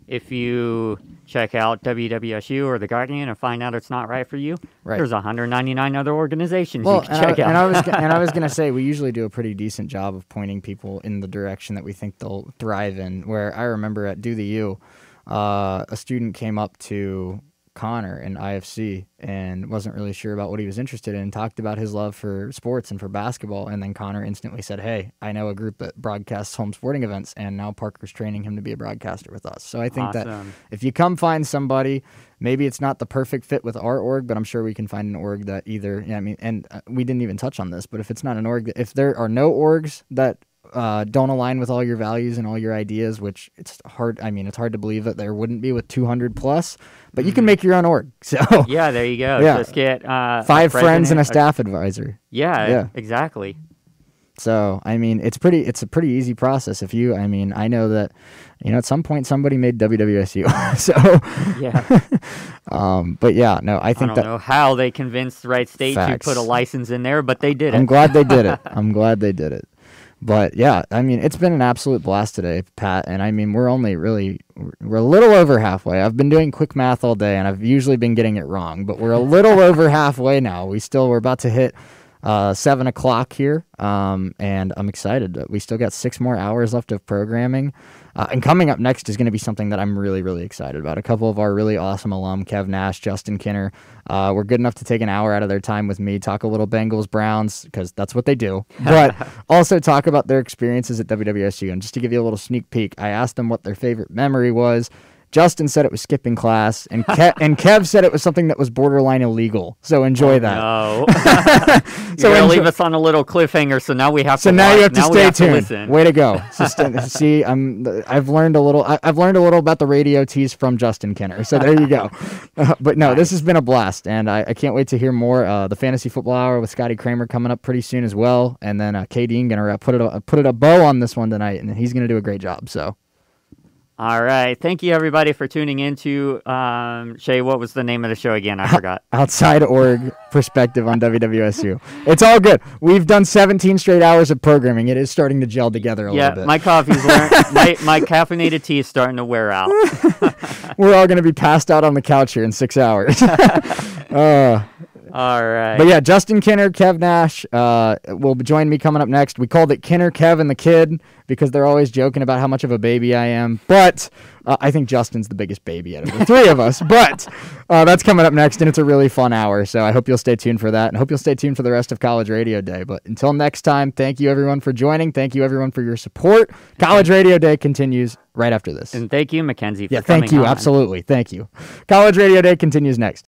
If you check out WWSU or the Guardian and find out it's not right for you, there's 199 other organizations you can check out. And I was going to say, we usually do a pretty decent job of pointing people in the direction that we think they'll thrive in. Where I remember at Do the U, a student came up to Connor in IFC and wasn't really sure about what he was interested in, talked about his love for sports and for basketball, and then Connor instantly said, hey, I know a group that broadcasts home sporting events, and now Parker's training him to be a broadcaster with us. So I think that if you come find somebody, maybe it's not the perfect fit with our org, but I'm sure we can find an org that either, and we didn't even touch on this, but if it's not an org, if there are no orgs that don't align with all your values and all your ideas, which it's hard. It's hard to believe that there wouldn't be with 200 plus, but you can make your own org. So yeah, there you go. Yeah. Just get 5 friends and a staff advisor. Yeah, exactly. So it's a pretty easy process. If you, I know that, at some point somebody made WWSU. So yeah. But yeah, no, I think I don't know how they convinced Wright State to put a license in there, but they did it. I'm glad they did it. But yeah, it's been an absolute blast today, Pat. And we're a little over halfway. I've been doing quick math all day, and I've usually been getting it wrong, but we're a little over halfway now. We're about to hit 7 o'clock here, and I'm excited. We still got 6 more hours left of programming. And coming up next is going to be something that I'm really, really excited about. A couple of our really awesome alum, Kev Nash, Justin Kinner, were good enough to take an hour out of their time with me, talk a little Bengals, Browns, because that's what they do, but also talk about their experiences at WWSU. And just to give you a little sneak peek, I asked them what their favorite memory was. Justin said it was skipping class, and Kev said it was something that was borderline illegal. So enjoy that. No. You're going to leave us on a little cliffhanger, so now we have to So now you have to stay tuned. Way to go. See, I've learned a little about the radio tease from Justin Kinner. So there you go. But no, this has been a blast, and I can't wait to hear more. The Fantasy Football Hour with Scotty Kramer coming up pretty soon as well, and then KD going to put a bow on this one tonight, and he's going to do a great job. So. All right. Thank you, everybody, for tuning in to, Shea, what was the name of the show again? I forgot. Outside Org Perspective on WWSU. It's all good. We've done 17 straight hours of programming. It is starting to gel together a little bit. Yeah, my coffee's my caffeinated tea is starting to wear out. We're all going to be passed out on the couch here in 6 hours. All right. But yeah, Justin Kinner, Kev Nash will join me coming up next. We called it Kinner, Kev, and the Kid because they're always joking about how much of a baby I am. But I think Justin's the biggest baby out of the three of us. But that's coming up next, and it's a really fun hour. So I hope you'll stay tuned for that, and hope you'll stay tuned for the rest of College Radio Day. But until next time, thank you everyone for joining. Thank you everyone for your support. College Radio Day continues right after this. And thank you, Mackenzie, for yeah, coming thank you. on. Absolutely. Thank you. College Radio Day continues next.